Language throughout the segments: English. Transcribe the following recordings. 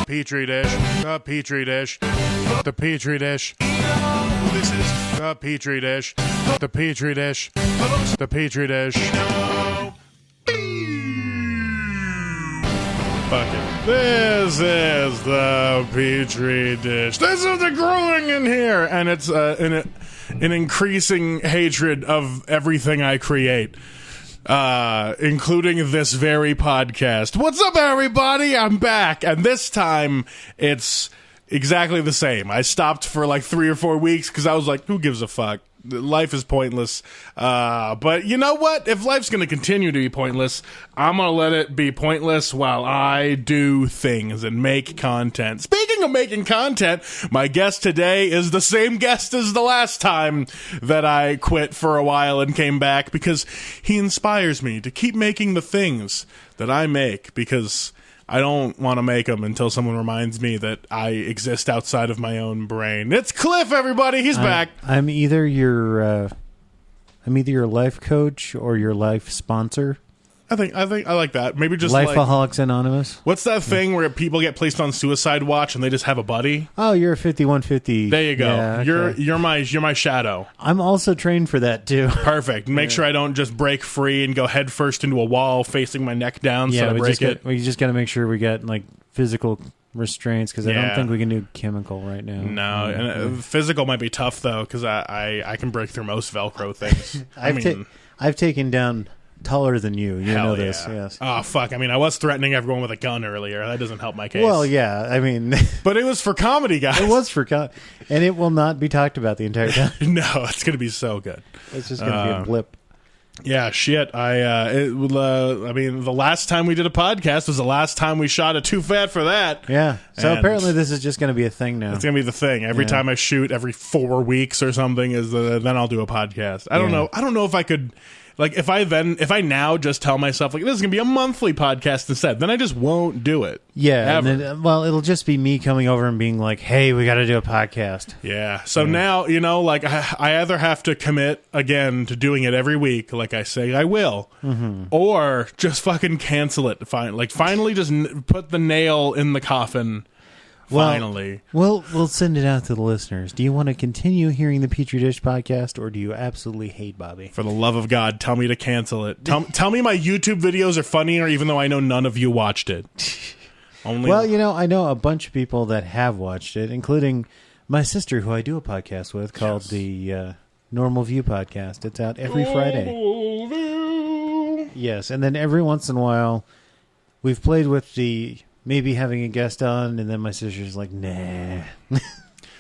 Petri dish, the Petri dish, the Petri dish. This is The Petri dish, the Petri dish, the Petri dish. Fuck it. This is the Petri dish. This is the growing in here, and it's an increasing hatred of everything I create, including this very podcast. What's up, everybody? I'm back, and this time it's exactly the same. I stopped for like 3 or 4 weeks because I was like, who gives a fuck? Life is pointless. But you know what? If life's going to continue to be pointless, I'm going to let it be pointless while I do things and make content. Speaking of making content, my guest today is the same guest as the last time that I quit for a while and came back, because he inspires me to keep making the things that I make, because I don't want to make them until someone reminds me that I exist outside of my own brain. It's Clif, everybody. He's back. I'm either your life coach or your life sponsor. I think I like that. Maybe just Lifeaholics Anonymous. What's that thing where people get placed on suicide watch and they just have a buddy? Oh, you're a 5150. There you go. Yeah, okay. You're my shadow. I'm also trained for that too. Perfect. Make sure I don't just break free and go head first into a wall facing my neck down so I break it. We just got to make sure we got like physical restraints, because I don't think we can do chemical right now. No, and physical might be tough though, because I can break through most Velcro things. I've taken down taller than you. You know this, yes. Oh, fuck. I mean, I was threatening everyone with a gun earlier. That doesn't help my case. Well, yeah. I mean... But it was for comedy, guys. It was for comedy. And it will not be talked about the entire time. No, it's going to be so good. It's just going to be a blip. Yeah, shit. I mean, the last time we did a podcast was the last time we shot a Too Fat for That. Yeah. So and apparently this is just going to be a thing now. It's going to be the thing. Every time I shoot, every 4 weeks or something, then I'll do a podcast. I don't know. I don't know if I could... Like, if I now just tell myself, like, this is going to be a monthly podcast instead, then I just won't do it. Yeah. And then, well, it'll just be me coming over and being like, hey, we got to do a podcast. Yeah. So now, you know, like, I either have to commit again to doing it every week, like I say I will, or just fucking cancel it. Finally just put the nail in the coffin. Finally. Well, we'll send it out to the listeners. Do you want to continue hearing the Petri Dish podcast, or do you absolutely hate Bobby? For the love of God, tell me to cancel it. Tell me my YouTube videos are funnier, even though I know none of you watched it. Well, you know, I know a bunch of people that have watched it, including my sister, who I do a podcast with, called the Normal View Podcast. It's out every Friday. Yes, and then every once in a while, we've played with the... maybe having a guest on, and then my sister's like, nah.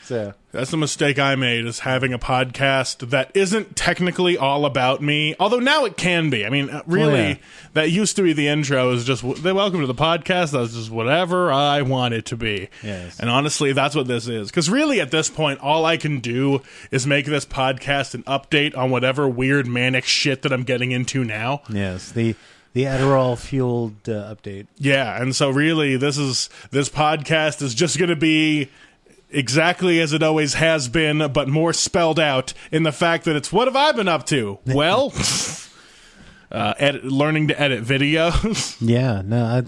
So that's the mistake I made, is having a podcast that isn't technically all about me. Although now it can be. I mean, really, that used to be the intro. Is just, welcome to the podcast. That's just whatever I want it to be. Yes. And honestly, that's what this is. Because really, at this point, all I can do is make this podcast an update on whatever weird manic shit that I'm getting into now. Yes, the Adderall-fueled update. Yeah, and so really, this podcast is just going to be exactly as it always has been, but more spelled out in the fact that it's, what have I been up to? Well, learning to edit videos. Yeah, no,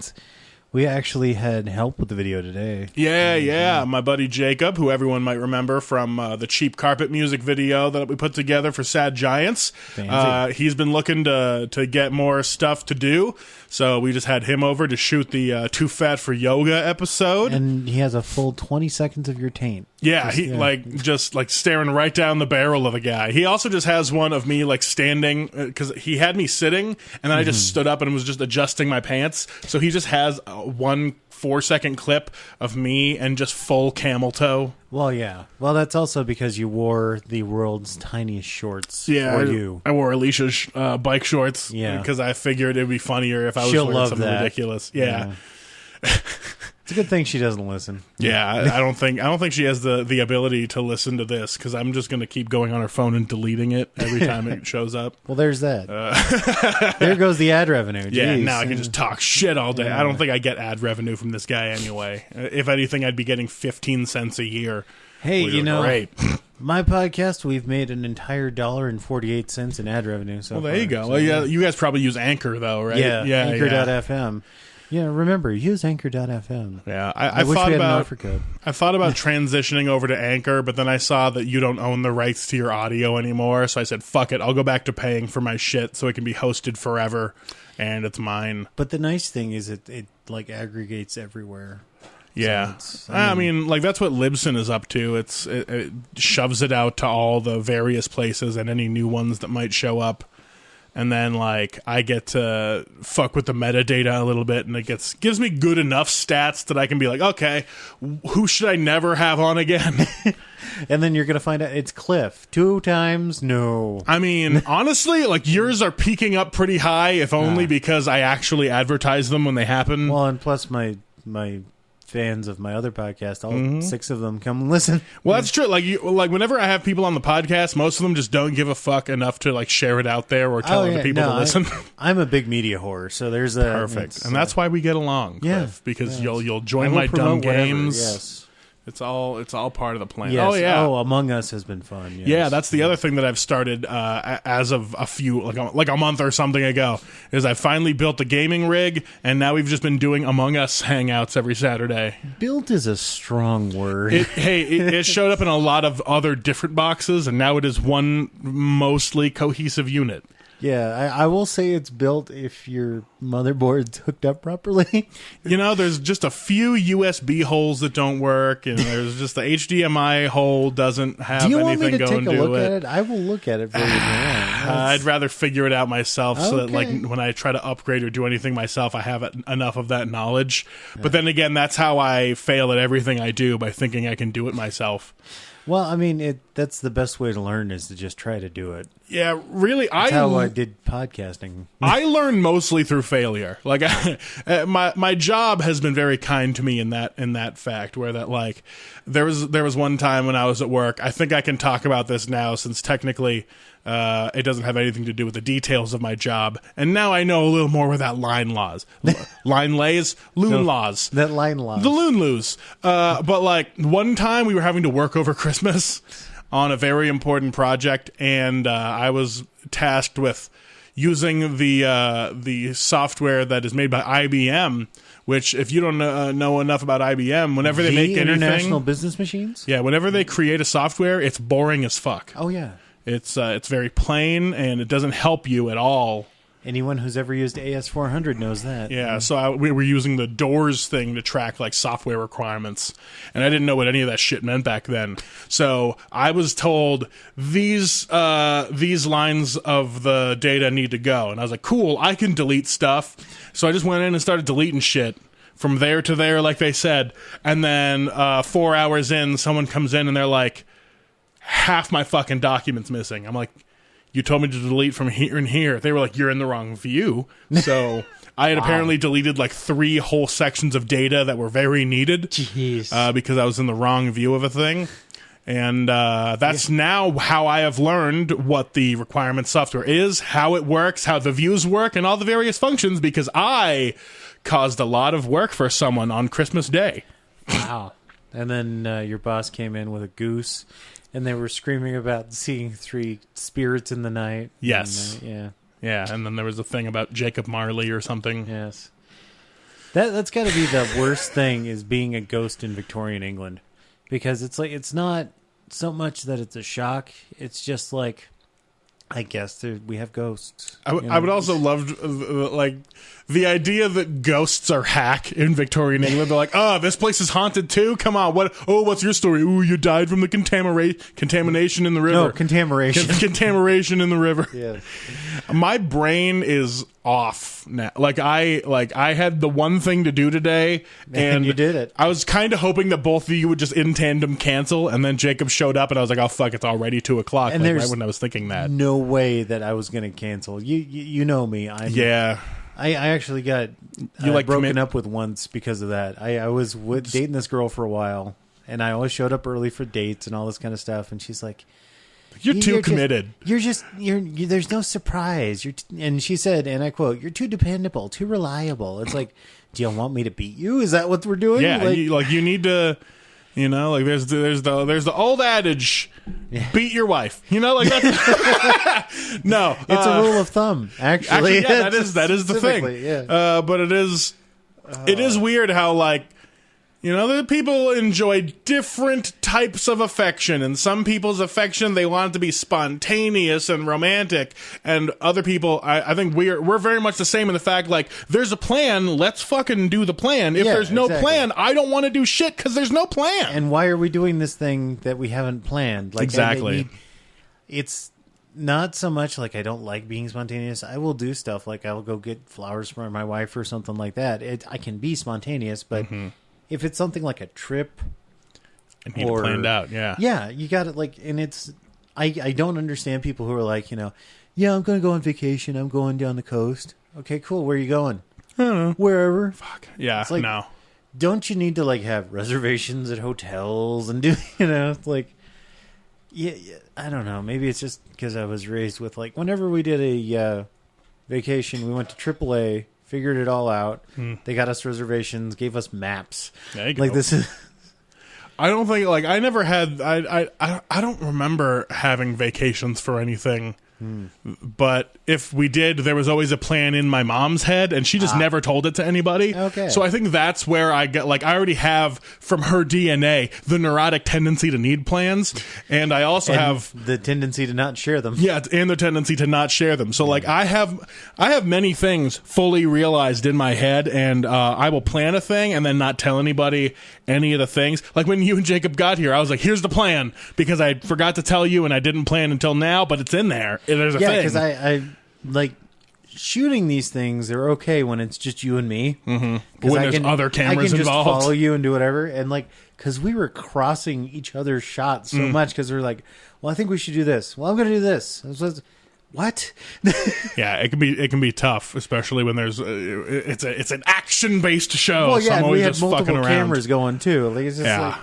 we actually had help with the video today. Yeah. My buddy Jacob, who everyone might remember from the Cheap Carpet music video that we put together for Sad Giants. He's been looking to get more stuff to do. So we just had him over to shoot the Too Fat for Yoga episode. And he has a full 20 seconds of your taint. Yeah, just staring right down the barrel of a guy. He also just has one of me like standing, because he had me sitting, and then I just stood up and was just adjusting my pants. So he just has 1 4-second clip of me and just full camel toe. Well, yeah. Well, that's also because you wore the world's tiniest shorts. Yeah, for I wore Alicia's bike shorts. Yeah, because I figured it'd be funnier if I was wearing something ridiculous. Yeah. It's a good thing she doesn't listen. Yeah, I don't think she has the ability to listen to this, because I'm just going to keep going on her phone and deleting it every time it shows up. Well, there's that. There goes the ad revenue. Jeez. Yeah, now I can just talk shit all day. I don't think I get ad revenue from this guy anyway. If anything, I'd be getting 15 cents a year. Hey, you know, great. My podcast, we've made an entire $1.48 in ad revenue. So well, there you go. Well, yeah, you guys probably use Anchor though, right? Yeah, Anchor.fm. Yeah, remember, use Anchor.fm. Yeah, I wish thought we had an about offer code. I thought about transitioning over to Anchor, but then I saw that you don't own the rights to your audio anymore, so I said, fuck it, I'll go back to paying for my shit so it can be hosted forever, and it's mine. But the nice thing is it like aggregates everywhere. Yeah. So I mean, like, that's what Libsyn is up to. It shoves it out to all the various places and any new ones that might show up. And then, like, I get to fuck with the metadata a little bit, and it gives me good enough stats that I can be like, okay, who should I never have on again? And then you're going to find out it's Clif. 2 times, no. I mean, honestly, like, yours are peaking up pretty high, if only because I actually advertise them when they happen. Well, and plus my fans of my other podcast, all 6 of them come and listen. Well, that's true. Like, whenever I have people on the podcast, most of them just don't give a fuck enough to like share it out there or tell other people to listen. I'm a big media whore, so there's a perfect, and that's why we get along, Cliff, because you'll join my dumb games. Yes. It's all part of the plan. Yes. Oh yeah. Oh, Among Us has been fun. Yes. Yeah, that's the other thing that I've started as of a few like a month or something ago. Is I finally built a gaming rig, and now we've just been doing Among Us hangouts every Saturday. Built is a strong word. It showed up in a lot of other different boxes, and now it is one mostly cohesive unit. Yeah, I will say it's built if your motherboard's hooked up properly. You know, there's just a few USB holes that don't work, and there's just the HDMI hole doesn't have anything going to it. Do you want me to take a look at it? I will look at it for you. I'd rather figure it out myself so that, like, when I try to upgrade or do anything myself, I have enough of that knowledge. Yeah. But then again, that's how I fail at everything I do, by thinking I can do it myself. Well, I mean, that's the best way to learn, is to just try to do it. Yeah, really. That's how I did podcasting. I learned mostly through failure. Like, my job has been very kind to me in that fact, where that, like, there was one time when I was at work. I think I can talk about this now, since technically it doesn't have anything to do with the details of my job. And now I know a little more with that line laws. Line lays? Loon laws. That line laws. The loon loos. But, like, one time we were having to work over Christmas on a very important project, and I was tasked with using the software that is made by IBM, which, if you don't know enough about IBM, whenever they make anything... International Business Machines? Yeah, whenever they create a software, it's boring as fuck. Oh, yeah. It's very plain, and it doesn't help you at all. Anyone who's ever used AS400 knows that. Yeah, so we were using the Doors thing to track, like, software requirements, and I didn't know what any of that shit meant back then. So I was told these lines of the data need to go, and I was like, cool, I can delete stuff. So I just went in and started deleting shit from there to there, like they said, and then 4 hours in, someone comes in and they're like, half my fucking document's missing. I'm like, you told me to delete from here and here. They were like, you're in the wrong view. So I had apparently deleted like 3 whole sections of data that were very needed. Jeez. Because I was in the wrong view of a thing. And that's now how I have learned what the requirement software is, how it works, how the views work, and all the various functions, because I caused a lot of work for someone on Christmas Day. Wow. And then your boss came in with a goose, and they were screaming about seeing 3 spirits in the night. Yes. And, yeah, and then there was a thing about Jacob Marley or something. Yes. That's got to be the worst thing, is being a ghost in Victorian England. Because it's like, it's not so much that it's a shock. It's just like, I guess we have ghosts. I would also love, like, the idea that ghosts are hack in Victorian England. They're like, oh, this place is haunted too? Come on, what's your story? Ooh, you died from the contamination in the river. No, contamination. Contamination in the river. Yeah. My brain is off now. I had the one thing to do today, and you did it. I was kind of hoping that both of you would just in tandem cancel, and then Jacob showed up, and I was like, oh fuck, it's already 2:00. And right when I was thinking that. No way that I was going to cancel. You know me. I actually got broken up with once because of that. I was dating this girl for a while, and I always showed up early for dates and all this kind of stuff, and she's like, You're too committed. There's no surprise. And she said, and I quote, "You're too dependable, too reliable." It's like, do you want me to beat you? Is that what we're doing? Yeah, you need to, like there's the old adage, beat your wife. Like that's no, it's a rule of thumb. Actually, yeah, that is the thing. Yeah. But it is. It is weird how, like, you know, the people enjoy different types of affection, and some people's affection, they want it to be spontaneous and romantic, and other people, I think we're very much the same in the fact, like, there's a plan, let's fucking do the plan. If there's no plan, I don't want to do shit because there's no plan. And why are we doing this thing that we haven't planned? Like, exactly. It's not so much like I don't like being spontaneous. I will do stuff like I'll go get flowers for my wife or something like that. I can be spontaneous, but if it's something like a trip, I need it planned out. Yeah, you got it. Like, and it's I don't understand people who are like, you know, yeah, I'm going to go on vacation. I'm going down the coast. Okay, cool. Where are you going? I don't know. Wherever. Fuck. Yeah. It's like, no. Don't you need to like have reservations at hotels and do, you know, like. Yeah, I don't know. Maybe it's just because I was raised with, like, whenever we did a vacation, we went to AAA, figured it all out. They got us reservations, gave us maps. There you go. Like, this is. I don't think, like, I never had. I don't remember having vacations for anything. But if we did, there was always a plan in my mom's head, and she just never told it to anybody. Okay. So I think that's where I get, like, I already have from her DNA the neurotic tendency to need plans, and I also have the tendency to not share them. Yeah, and the tendency to not share them. So, like, I have many things fully realized in my head, and I will plan a thing and then not tell anybody any of the things. Like, when you and Jacob got here, I was like, here's the plan, because I forgot to tell you, and I didn't plan until now, but it's in there. There's a thing. Yeah, because I like shooting these things. They're okay when it's just you and me. When there's other cameras I can involved, just follow you and do whatever. And like, because we were crossing each other's shots so much, because we were like, well, I think we should do this. Well, I'm going to do this. What? Yeah, it can be tough, especially when there's it's an action based show. Well, yeah, so I'm and we always had just multiple fucking around. cameras going too. Like, it's just like.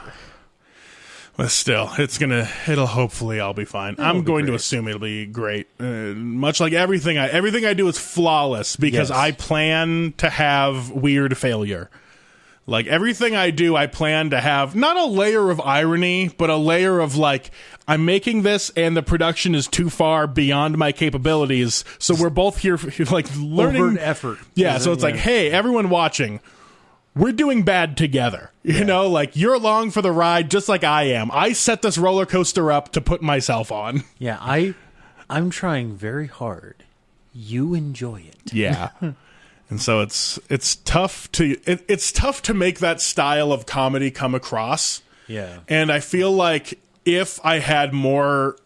But still, it'll hopefully I'll be fine. I'm going to assume it'll be great. Much like everything I do is flawless because I plan to have weird failure. Like, everything I do, I plan to have not a layer of irony, but a layer of, like, I'm making this and the production is too far beyond my capabilities. So we're both here, like, learning. Overt effort. Yeah, so it's like, hey, everyone watching, we're doing bad together. You know, like, you're along for the ride just like I am. I set this roller coaster up to put myself on. Yeah, I'm trying very hard. You enjoy it. Yeah. And so it's tough to make that style of comedy come across. Yeah. And I feel like if I had more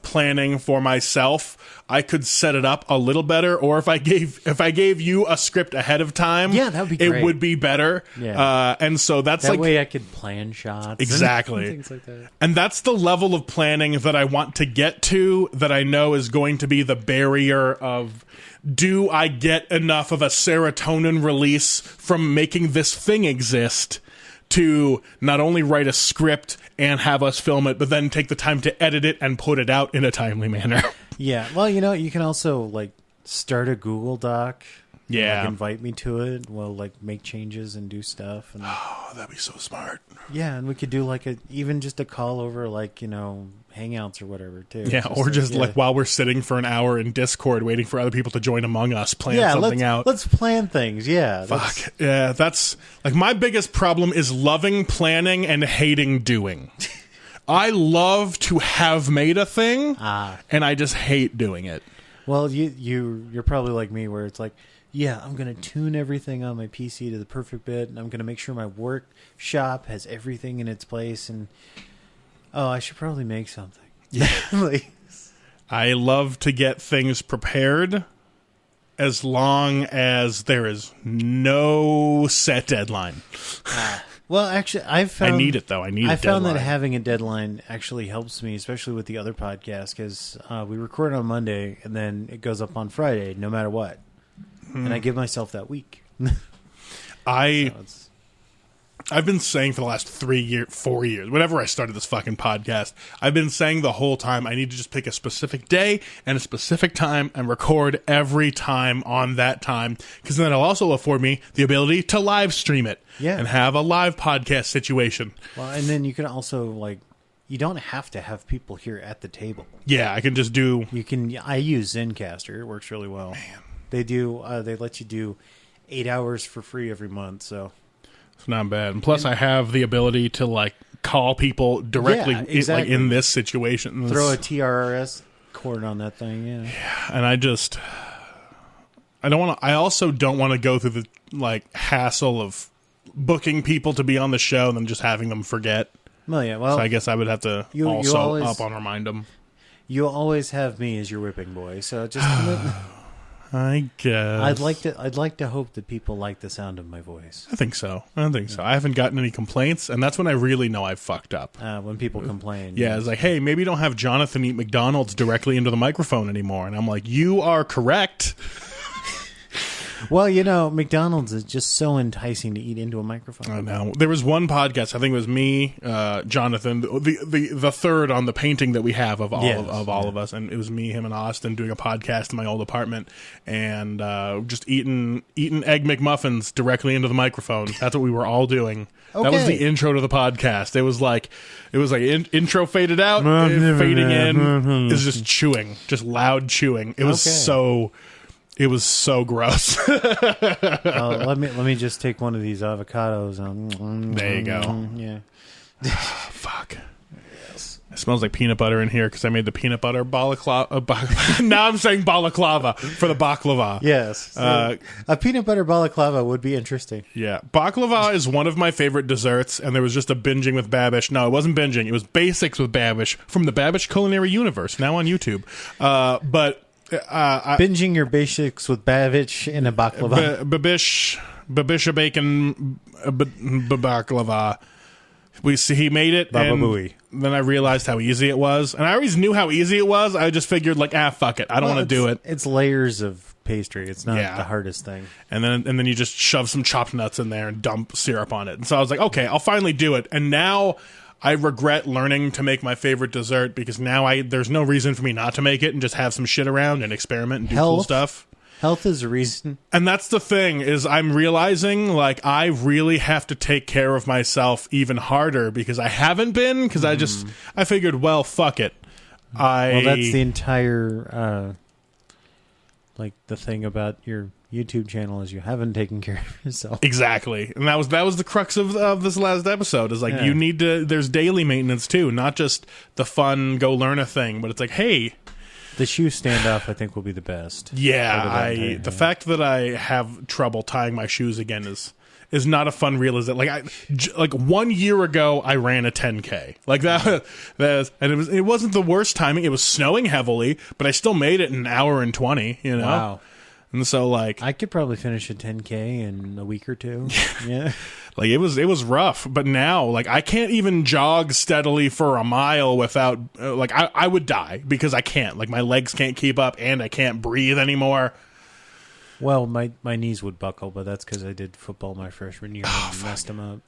planning for myself, I could set it up a little better. Or if I gave you a script ahead of time, that would be great. It would be better. Yeah. And so that's that like, way I could plan shots. Exactly. And things like that. And that's the level of planning that I want to get to, that I know is going to be the barrier of, do I get enough of a serotonin release from making this thing exist to not only write a script and have us film it, but then take the time to edit it and put it out in a timely manner. Yeah. Well, you know, you can also, like, start a Google Doc. Yeah. Like, invite me to it. We'll, like, make changes and do stuff. And, oh, that'd be so smart. Yeah, and we could do, like, even just a call over, like, you know, Hangouts or whatever, too. Yeah, or just, like, while we're sitting for an hour in Discord waiting for other people to join among us, plan something out. Let's plan things, yeah. Fuck. Yeah, that's, like, my biggest problem is loving planning and hating doing. I love to have made a thing, and I just hate doing it. Well, you're probably like me, where it's like, yeah, I'm going to tune everything on my PC to the perfect bit, and I'm going to make sure my workshop has everything in its place, and I should probably make something. Yeah. I love to get things prepared as long as there is no set deadline. Well, actually, I need it, though. I found that having a deadline actually helps me, especially with the other podcast, because we record on Monday, and then it goes up on Friday, no matter what. And I give myself that week. I've been saying for the last 4 years, whenever I started this fucking podcast, I've been saying the whole time, I need to just pick a specific day and a specific time and record every time on that time, because then it'll also afford me the ability to live stream it and have a live podcast situation. Well, and then you can also, like, you don't have to have people here at the table. Yeah, I can just do... I use Zencaster. It works really well. Man. They let you do 8 hours for free every month, so it's not bad. And plus, I have the ability to like call people directly, like in this situation. Throw a TRRS cord on that thing, yeah. And I don't want to. I also don't want to go through the like hassle of booking people to be on the show and then just having them forget. Well, yeah. Well, so I guess I would have to also always, up on remind them. You'll always have me as your whipping boy, so just. I guess I'd like to hope that people like the sound of my voice. I think so. I haven't gotten any complaints, and that's when I really know I've fucked up. When people complain. Yeah, it's like, hey, maybe don't have Jonathan eat McDonald's directly into the microphone anymore. And I'm like, you are correct. Well, you know, McDonald's is just so enticing to eat into a microphone. I know. There was one podcast, I think it was me, Jonathan, the third on the painting that we have of all of us, and it was me, him, and Austin doing a podcast in my old apartment, and just eating Egg McMuffins directly into the microphone. That's what we were all doing. Okay. That was the intro to the podcast. It was like intro faded out, fading in. It was just chewing, just loud chewing. It was so. It was so gross. Let me just take one of these avocados. There you go. Yeah. Fuck. Yes. It smells like peanut butter in here because I made the peanut butter balaclava. Now I'm saying balaclava for the baklava. Yes. A peanut butter balaclava would be interesting. Yeah. Baklava is one of my favorite desserts, and there was just a binging with Babish. No, it wasn't binging. It was basics with Babish from the Babish Culinary Universe, now on YouTube. But... binging your basics with Babish in a baklava. Babish a bacon baklava. He made it, and then I realized how easy it was. And I always knew how easy it was. I just figured, like, fuck it. I don't want to do it. It's layers of pastry. It's not the hardest thing. And then you just shove some chopped nuts in there and dump syrup on it. And so I was like, okay, I'll finally do it. And now... I regret learning to make my favorite dessert because now there's no reason for me not to make it and just have some shit around and experiment and do cool stuff. Health is a reason. And that's the thing is I'm realizing like I really have to take care of myself even harder because I haven't been because I figured, well, fuck it. Well, that's the entire like the thing about your YouTube channel is you haven't taken care of yourself. Exactly. And that was the crux of this last episode is like you need to there's daily maintenance too, not just the fun go learn a thing, but it's like, hey, the shoe standoff I think will be the best. Yeah, the fact that I have trouble tying my shoes again is not a fun realization. Like 1 year ago I ran a 10K. Like that and it wasn't the worst timing. It was snowing heavily, but I still made it in an hour and 20, you know. Wow. And so, like... I could probably finish a 10K in a week or two. Yeah. Like, it was rough. But now, like, I can't even jog steadily for a mile without... like, I would die because I can't. Like, my legs can't keep up and I can't breathe anymore. Well, my knees would buckle, but that's because I did football my freshman year and messed them up.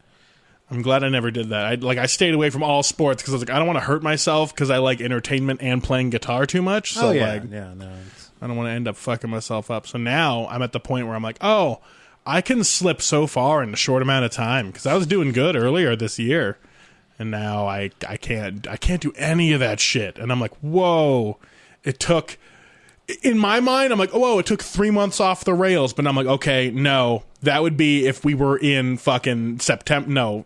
I'm glad I never did that. I stayed away from all sports because I was like, I don't want to hurt myself because I like entertainment and playing guitar too much. So, I don't want to end up fucking myself up. So now I'm at the point where I'm like, oh, I can slip so far in a short amount of time because I was doing good earlier this year, and now I can't do any of that shit. And I'm like, whoa! It took in my mind, I'm like, whoa! It took 3 months off the rails. But I'm like, okay, no, that would be if we were in fucking September. No.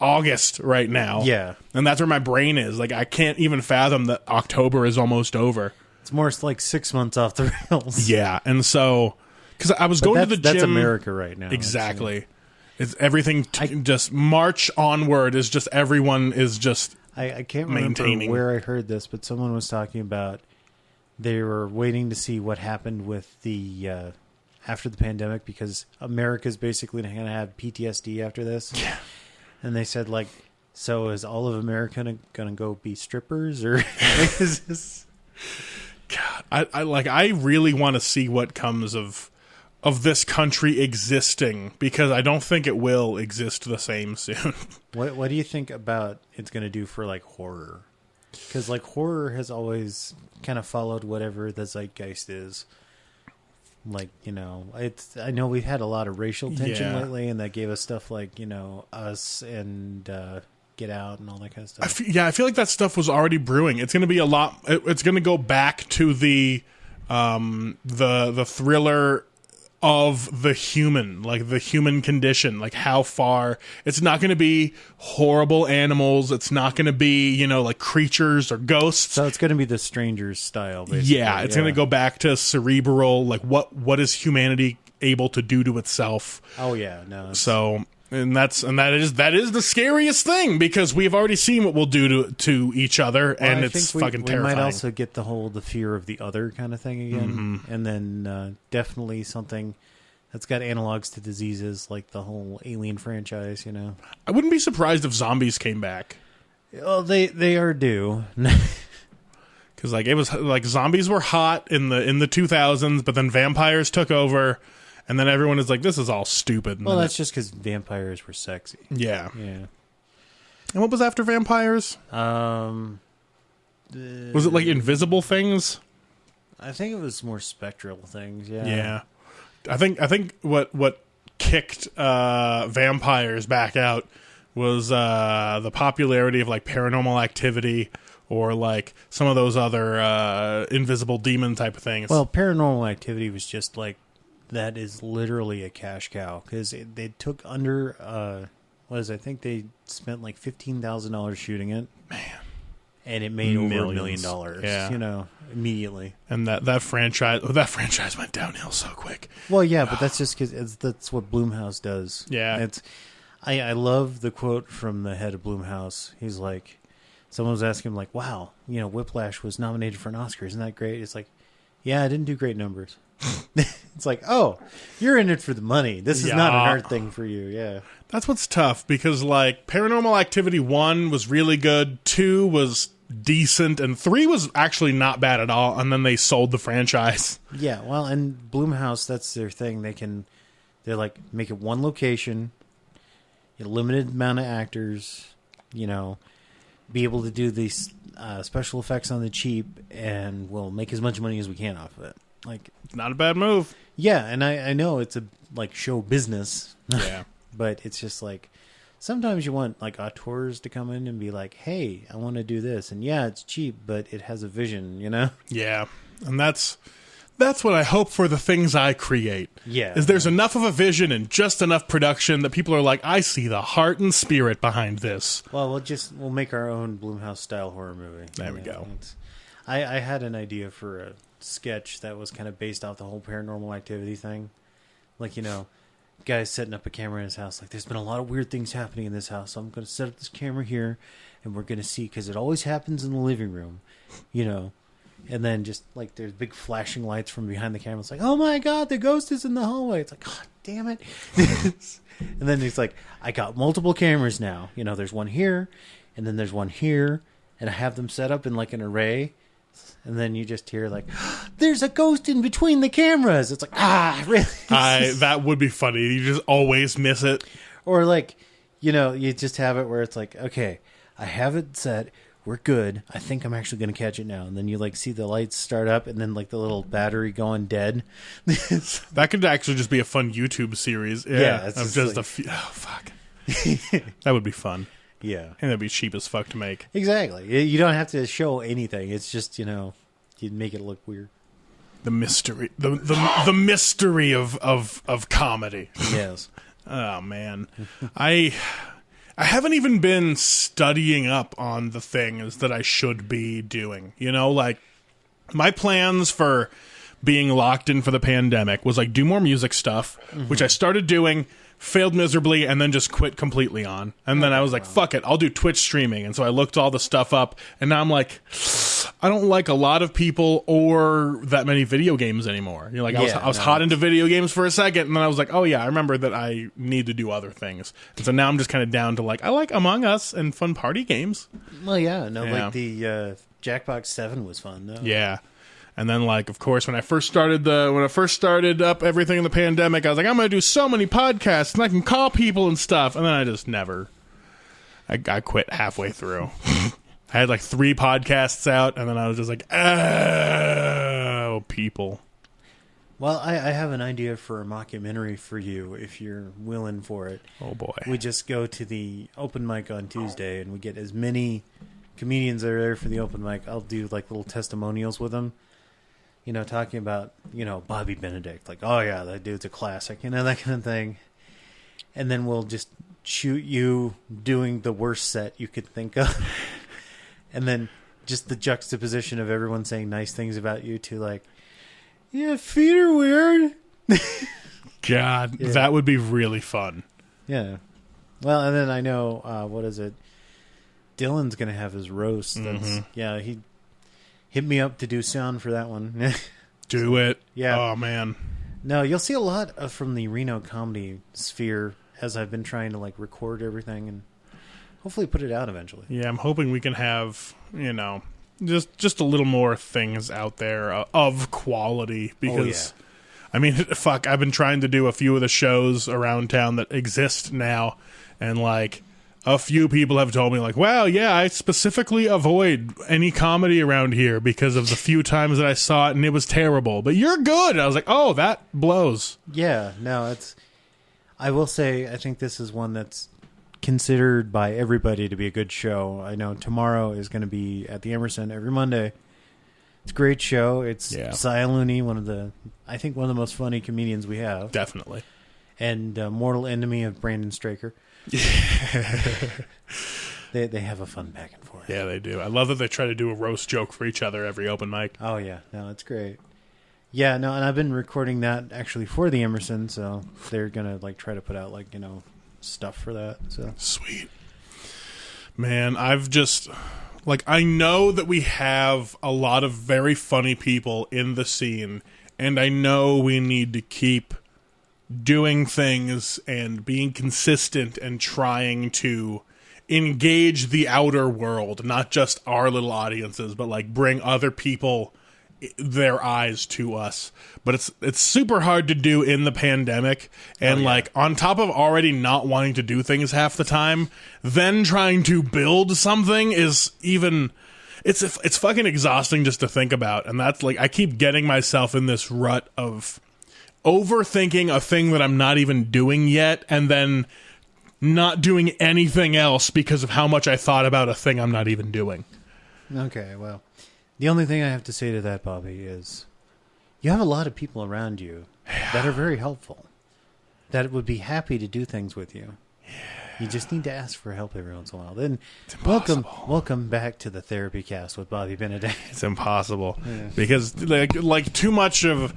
August right now. Yeah. And that's where my brain is. Like, I can't even fathom that October is almost over. It's more like 6 months off the rails. Yeah. And so, because I was going to the gym. That's America right now. Exactly. It's everything, just March onward is just, everyone is just I can't remember where I heard this, but someone was talking about they were waiting to see what happened with the, after the pandemic, because America's basically going to have PTSD after this. Yeah. And they said, like, so is all of America going to go be strippers? Or is this... God, I really want to see what comes of this country existing, because I don't think it will exist the same soon. What do you think about it's going to do for, like, horror? Because, like, horror has always kind of followed whatever the zeitgeist is. Like, you know, I know we've had a lot of racial tension lately, and that gave us stuff like, you know, Us and Get Out and all that kind of stuff. I feel like that stuff was already brewing. It's going to be a lot. It's going to go back to the thriller of the human, like the human condition, like how far. It's not going to be horrible animals. It's not going to be, you know, like creatures or ghosts. So it's going to be the Strangers style, basically. Yeah, it's going to go back to cerebral, like what is humanity able to do to itself. Oh yeah, no. So that is the scariest thing, because we've already seen what we'll do to each other, and it's fucking terrifying. We might also get the fear of the other kind of thing again, and then definitely something that's got analogs to diseases like the whole Alien franchise. You know, I wouldn't be surprised if zombies came back. Well, they are due. Because like it was like zombies were hot in the 2000s, but then vampires took over. And then everyone is like, this is all stupid. Well, that's just because vampires were sexy. Yeah. Yeah. And what was after vampires? Was it like invisible things? I think it was more spectral things, yeah. Yeah. I think what kicked vampires back out was the popularity of like Paranormal Activity, or like some of those other invisible demon type of things. Well, Paranormal Activity was just like, that is literally a cash cow, because they took under I think they spent like $15,000 shooting it, man, and it made over $1 million. Yeah, you know, immediately. And that franchise went downhill so quick. Well, yeah, but that's just because that's what Blumhouse does. Yeah, I love the quote from the head of Blumhouse. He's like, someone was asking him like, "Wow, you know, Whiplash was nominated for an Oscar. Isn't that great?" It's like, yeah, I didn't do great numbers. It's like, oh, you're in it for the money. This is not an art thing for you. Yeah, that's what's tough, because like Paranormal Activity 1 was really good, 2 was decent, and 3 was actually not bad at all. And then they sold the franchise. Yeah, well, and Blumhouse, that's their thing. They're like, make it one location, a limited amount of actors, you know, be able to do these special effects on the cheap, and we'll make as much money as we can off of it. Like, not a bad move. Yeah, and I know it's a like show business. Yeah. But it's just like, sometimes you want like auteurs to come in and be like, hey, I want to do this. And yeah, it's cheap, but it has a vision, you know? Yeah. And that's what I hope for the things I create. Yeah. Is there's enough of a vision and just enough production that people are like, I see the heart and spirit behind this. Well, we'll make our own Blumhouse style horror movie. There we go. I had an idea for a sketch that was kind of based off the whole Paranormal Activity thing. Like, you know, guy's setting up a camera in his house. Like, there's been a lot of weird things happening in this house, so I'm going to set up this camera here, and we're going to see, because it always happens in the living room, you know. And then just, like, there's big flashing lights from behind the camera. It's like, oh, my God, the ghost is in the hallway. It's like, God damn it. And then he's like, I got multiple cameras now. You know, there's one here, and then there's one here, and I have them set up in, like, an array. And then you just hear like, there's a ghost in between the cameras. It's like, really? That would be funny. You just always miss it. Or like, you know, you just have it where it's like, okay, I have it set. We're good. I think I'm actually going to catch it now. And then you like see the lights start up, and then like the little battery going dead. That could actually just be a fun YouTube series. Yeah, it's of just like, a few. Oh fuck, that would be fun. Yeah. And that'd be cheap as fuck to make. Exactly. You don't have to show anything. It's just, you know, you'd make it look weird. The mystery. The mystery of comedy. Yes. Oh, man. I haven't even been studying up on the things that I should be doing. You know, like, my plans for being locked in for the pandemic was, like, do more music stuff, which I started doing, failed miserably, and then just quit completely on. And then I was like, fuck it, I'll do Twitch streaming. And so I looked all the stuff up, and now I'm like, I don't like a lot of people or that many video games anymore. You know, like I was hot into video games for a second, and then I was like, oh yeah, I remember that I need to do other things. And so now I'm just kind of down to like, I like Among Us and fun party games. Well, yeah, no, like the Jackbox 7 was fun, though. Yeah. And then, like, of course, when I first started up everything in the pandemic, I was like, I'm going to do so many podcasts, and I can call people and stuff. And then I just never. I quit halfway through. I had, like, 3 podcasts out, and then I was just like, oh, people. Well, I have an idea for a mockumentary for you, if you're willing for it. Oh, boy. We just go to the open mic on Tuesday, and we get as many comedians that are there for the open mic. I'll do, like, little testimonials with them. talking about, Bobby Benedict, like, oh yeah, that dude's a classic, that kind of thing. And then we'll just shoot you doing the worst set you could think of. And then just the juxtaposition of everyone saying nice things about you to like, yeah, feet are weird. God, yeah. That would be really fun. Yeah. Well, and then I know, what is it? Dylan's going to have his roast. Yeah, he hit me up to do sound for that one. Do it. Yeah. Oh, man. No, you'll see a lot from the Reno comedy sphere as I've been trying to, like, record everything and hopefully put it out eventually. Yeah, I'm hoping we can have, just a little more things out there of quality because... Oh, yeah. I mean, fuck, I've been trying to do a few of the shows around town that exist now, and, like, a few people have told me, like, wow, yeah, I specifically avoid any comedy around here because of the few times that I saw it, and it was terrible. But you're good. And I was like, oh, that blows. Yeah, no, I will say, I think this is one that's considered by everybody to be a good show. I know tomorrow is going to be at the Emerson every Monday. It's a great show. It's Cy Looney, one of the most funny comedians we have. Definitely. And mortal enemy of Brandon Straker. They have a fun back and forth. Yeah, they do. I love that they try to do a roast joke for each other every open mic. Oh, yeah. No, it's great. Yeah, no, and I've been recording that actually for the Emerson, so they're going to like try to put out like, stuff for that. So sweet. Man, I've just... Like, I know that we have a lot of very funny people in the scene, and I know we need to keep doing things and being consistent and trying to engage the outer world, not just our little audiences, but, like, bring other people their eyes to us. But it's super hard to do in the pandemic, and like on top of already not wanting to do things half the time, then trying to build something is even it's fucking exhausting just to think about. And that's like I keep getting myself in this rut of overthinking a thing that I'm not even doing yet, and then not doing anything else because of how much I thought about a thing I'm not even doing. Okay, well, the only thing I have to say to that, Bobby, is you have a lot of people around you that are very helpful, that would be happy to do things with you. Yeah. You just need to ask for help every once in a while. Then welcome back to the Therapy Cast with Bobby Benedict. It's impossible because like too much of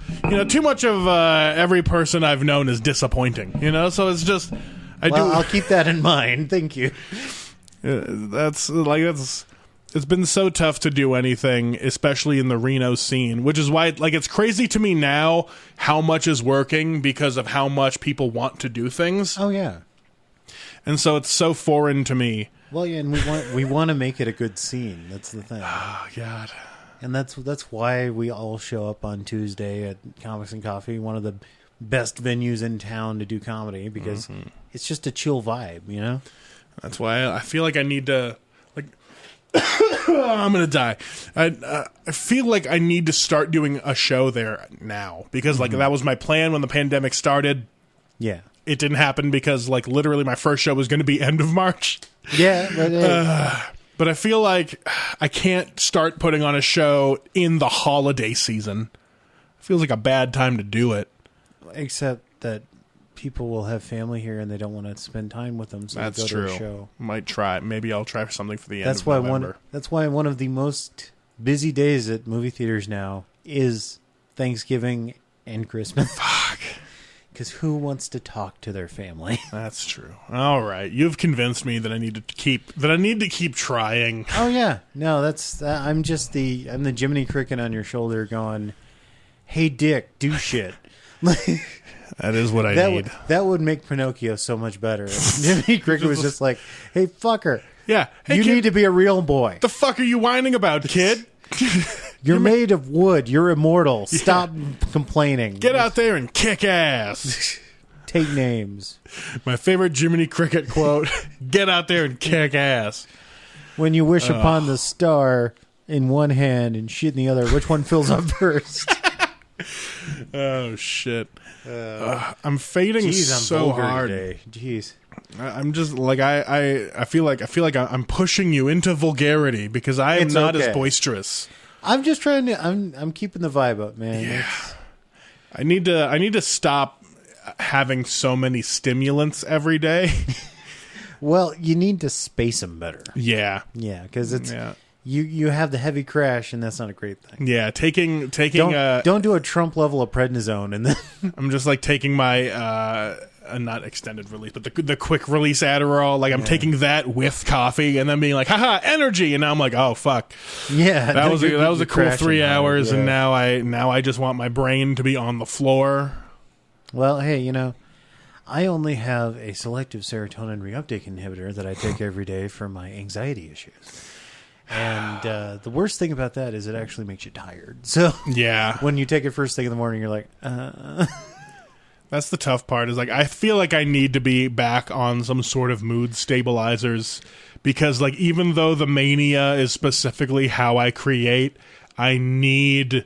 every person I've known is disappointing. So it's just I'll keep that in mind. Thank you. It's been so tough to do anything, especially in the Reno scene, which is why it's crazy to me now how much is working because of how much people want to do things. Oh, yeah. And so it's so foreign to me. Well, yeah, and we want to make it a good scene. That's the thing. Oh, God. And that's why we all show up on Tuesday at Comics and Coffee, one of the best venues in town to do comedy, because it's just a chill vibe, That's why I feel like I need to... I'm gonna die. I feel like I need to start doing a show there now because that was my plan when the pandemic started. Yeah, it didn't happen because literally my first show was going to be end of March. Yeah, but I feel like I can't start putting on a show in the holiday season. It feels like a bad time to do it. Except that people will have family here and they don't want to spend time with them, so that's go true. To a show. Might try. Maybe I'll try for something for the end of November. That's why one of the most busy days at movie theaters now is Thanksgiving and Christmas. Fuck. Because who wants to talk to their family? That's true. All right, you've convinced me that I need to keep trying. Oh yeah, no, I'm the Jiminy Cricket on your shoulder, going, "Hey Dick, do shit." That is what I need. That would make Pinocchio so much better. Jiminy Cricket was just like, "Hey fucker, yeah, hey, you kid, need to be a real boy. The fuck are you whining about, kid? You're made of wood. You're immortal. Stop complaining. Get out there and kick ass. Take names." My favorite Jiminy Cricket quote: "Get out there and kick ass." When you wish upon the star in one hand and shit in the other, which one fills up first? Oh shit! I'm fading so hard. Today. Jeez, I'm just I feel like I'm pushing you into vulgarity because I am not as boisterous. I'm just trying to. I'm keeping the vibe up, man. Yeah. I need to stop having so many stimulants every day. Well, you need to space them better. Yeah. Yeah, because it's you have the heavy crash, and that's not a great thing. Yeah, taking don't do a Trump level of prednisone, and then I'm just like taking my not extended release, but the quick release Adderall. Like I'm taking that with coffee, and then being like, haha, energy, and now I'm like, oh fuck, yeah, that was a cool 3 hours, and now I just want my brain to be on the floor. Well, hey, I only have a selective serotonin reuptake inhibitor that I take every day for my anxiety issues. And the worst thing about that is it actually makes you tired. So yeah, when you take it first thing in the morning, you're like, That's the tough part. Is like I feel like I need to be back on some sort of mood stabilizers because, like, even though the mania is specifically how I create, I need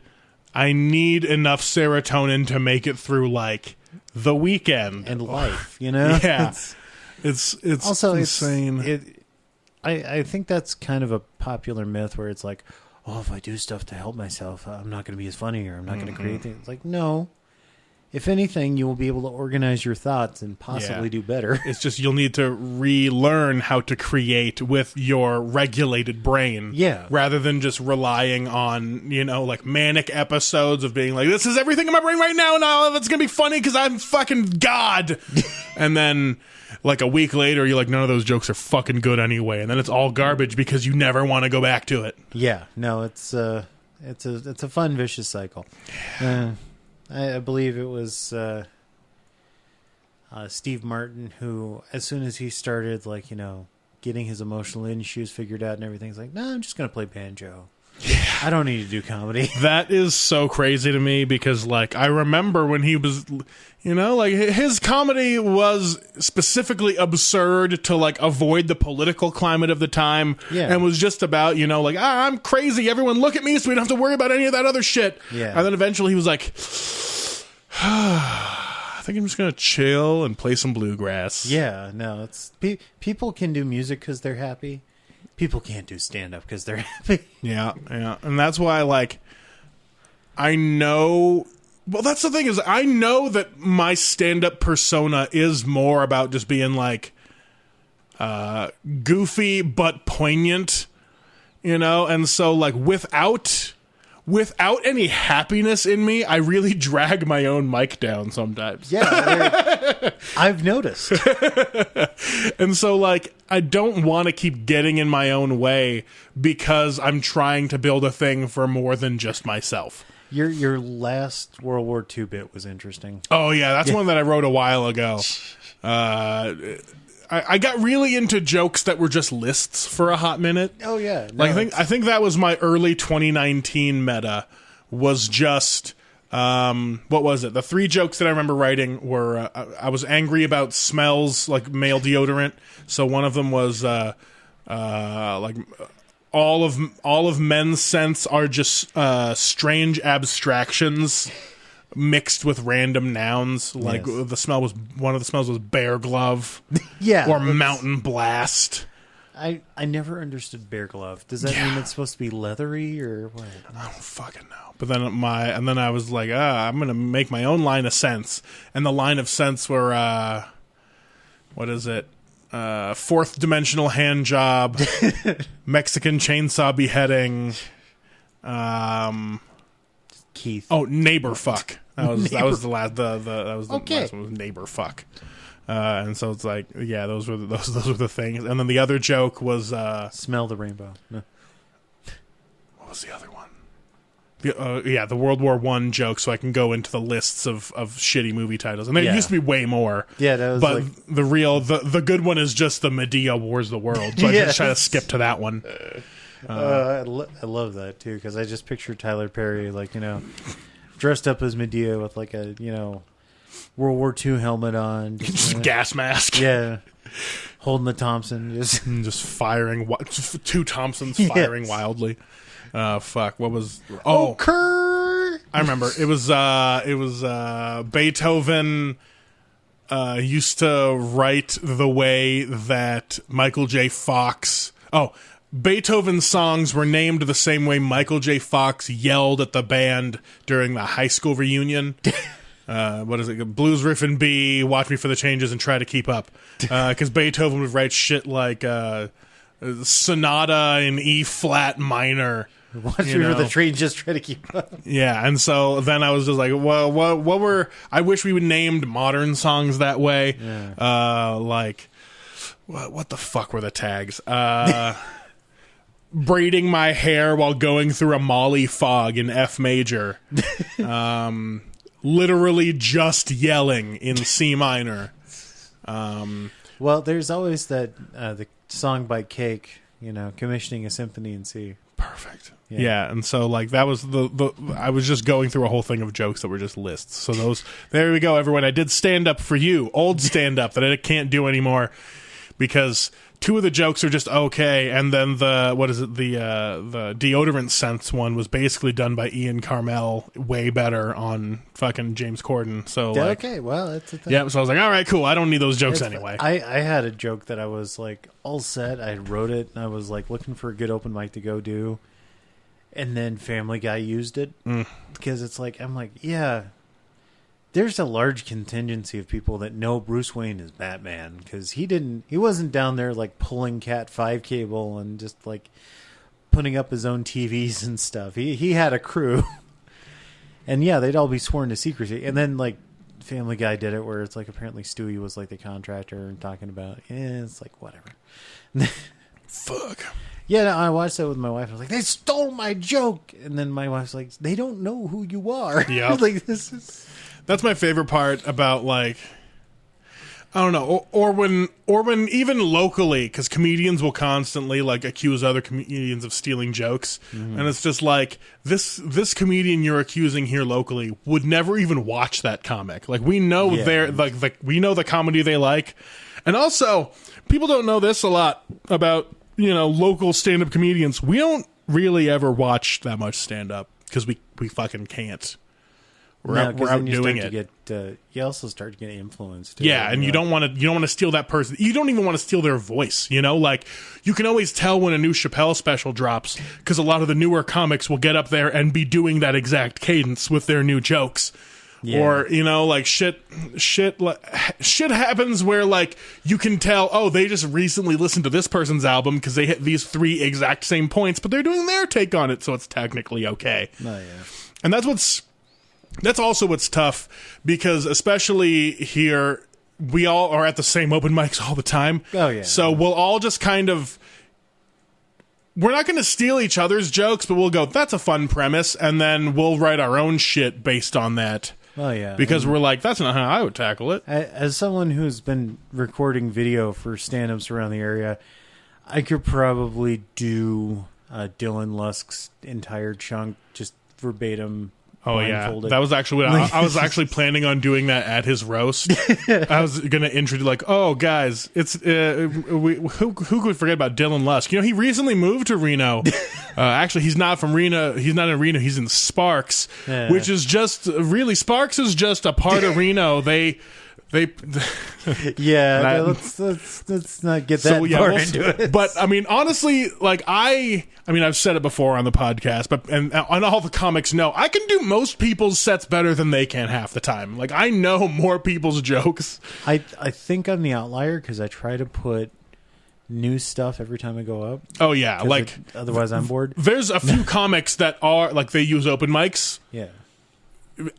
enough serotonin to make it through like the weekend and life. Yeah, it's also insane. I think that's kind of a popular myth where it's like, oh, if I do stuff to help myself, I'm not going to be as funny or I'm not going to create things. It's like, no. If anything, you will be able to organize your thoughts and possibly do better. It's just you'll need to relearn how to create with your regulated brain. Yeah. Rather than just relying on, like manic episodes of being like, this is everything in my brain right now and all of it's going to be funny because I'm fucking God. And then like a week later, you're like, none of those jokes are fucking good anyway. And then it's all garbage because you never want to go back to it. Yeah. No, it's a fun, vicious cycle. I believe it was Steve Martin who, as soon as he started, like, getting his emotional issues figured out and everything, he's like, no, I'm just going to play banjo. Yeah. I don't need to do comedy. That is so crazy to me because, like, I remember when he was, like, his comedy was specifically absurd to, like, avoid the political climate of the time. Yeah. And was just about, like, I'm crazy. Everyone look at me so we don't have to worry about any of that other shit. Yeah. And then eventually he was like, I think I'm just going to chill and play some bluegrass. Yeah, no, it's people can do music because they're happy. People can't do stand-up because they're happy. Yeah. And that's why, like, I know... Well, that's the thing is I know that my stand-up persona is more about just being, like, goofy but poignant, And so, like, without any happiness in me, I really drag my own mic down sometimes. Yeah, I've noticed. And so, like, I don't want to keep getting in my own way because I'm trying to build a thing for more than just myself. Your last World War II bit was interesting. Oh, yeah, that's one that I wrote a while ago. I got really into jokes that were just lists for a hot minute. Oh yeah, no, like I think that was my early 2019 meta. Was just what was it? The 3 jokes that I remember writing were I was angry about smells like male deodorant. So one of them was like all of men's scents are just strange abstractions mixed with random nouns. Like one of the smells was bear glove. Yeah. Or mountain blast. I never understood bear glove. Does that mean it's supposed to be leathery or what? I don't fucking know. But then I was like, I'm gonna make my own line of sense. And the line of sense were what is it? Fourth dimensional hand job, Mexican chainsaw beheading, Keith. Oh, neighbor fuck. That was the last last one was neighbor fuck. And so it's like, yeah, those were the things. And then the other joke was smell the rainbow. No. What was the other one? The World War I joke, so I can go into the lists of shitty movie titles. And there used to be way more. Yeah, that was but the good one is just the Medea Wars the World. So I just try to skip to that one. I love that too because I just picture Tyler Perry dressed up as Medea with like a World War II helmet on, just gas mask. Yeah, holding the Thompson, just firing. 2 Thompsons firing wildly. Fuck. What was? Oh, Kerr. I remember. It was Beethoven. Used to write the way that Michael J. Fox. Oh. Beethoven's songs were named the same way Michael J. Fox yelled at the band during the high school reunion. What is it? Blues Riff in B, Watch Me for the Changes, and Try to Keep Up. Because Beethoven would write shit like Sonata in E flat minor. Watch Me for the Changes, just Try to Keep Up. Yeah, and so then I was just like, well, what were... I wish we would named modern songs that way. Yeah. Like, what the fuck were the tags? Braiding my hair while going through a Molly fog in F major. Literally just yelling in C minor. Well, there's always that the song by Cake, commissioning a symphony in C. Perfect. Yeah, and so like that was the I was just going through a whole thing of jokes that were just lists. So there we go, everyone. I did stand up for you, old stand up that I can't do anymore because 2 of the jokes are just okay, and then the deodorant scents one was basically done by Ian Carmel, way better on fucking James Corden. So okay, well, that's a thing. Yeah, so I was like, all right, cool. I don't need those jokes anyway. I had a joke that I was like all set. I wrote it, and I was like looking for a good open mic to go do, and then Family Guy used it because it's like I'm like, yeah. There's a large contingency of people that know Bruce Wayne is Batman because he wasn't down there like pulling Cat 5 cable and just like putting up his own TVs and stuff. He had a crew, and yeah, they'd all be sworn to secrecy. And then like Family Guy did it where it's like apparently Stewie was like the contractor and talking about it's like whatever. Fuck. Yeah, I watched that with my wife. I was like, they stole my joke, and then my wife's like, they don't know who you are. Yeah, like this is. That's my favorite part about, like, I don't know, or when even locally, because comedians will constantly, like, accuse other comedians of stealing jokes, and it's just like, this comedian you're accusing here locally would never even watch that comic. Like, we know we know the comedy they like, and also, people don't know this a lot about, local stand-up comedians. We don't really ever watch that much stand-up, because we fucking can't. We're out doing it. You also start to get influenced. Too, yeah, and you don't want to steal that person. You don't even want to steal their voice. Like you can always tell when a new Chappelle special drops because a lot of the newer comics will get up there and be doing that exact cadence with their new jokes. Yeah. Or like shit happens where like you can tell they just recently listened to this person's album because they hit these 3 exact same points, but they're doing their take on it, so it's technically okay. Oh yeah, and that's also what's tough because especially here, we all are at the same open mics all the time. Oh, yeah. So we'll all just kind of... We're not going to steal each other's jokes, but we'll go, that's a fun premise, and then we'll write our own shit based on that. Oh, yeah. Because we're like, that's not how I would tackle it. As someone who's been recording video for stand-ups around the area, I could probably do Dylan Lusk's entire chunk just verbatim. Oh yeah, that was actually what I was actually planning on doing that at his roast. I was gonna introduce like, oh guys, it's who could forget about Dylan Lusk? He recently moved to Reno. Actually, he's not from Reno. He's not in Reno. He's in Sparks, which is just really Sparks is just a part of Reno. Let's not get that far into it. But I mean, honestly, like I've said it before on the podcast, but and all the comics know I can do most people's sets better than they can half the time. Like I know more people's jokes. I think I'm the outlier because I try to put new stuff every time I go up. Oh yeah, like otherwise I'm bored. There's a few comics that are like they use open mics. Yeah.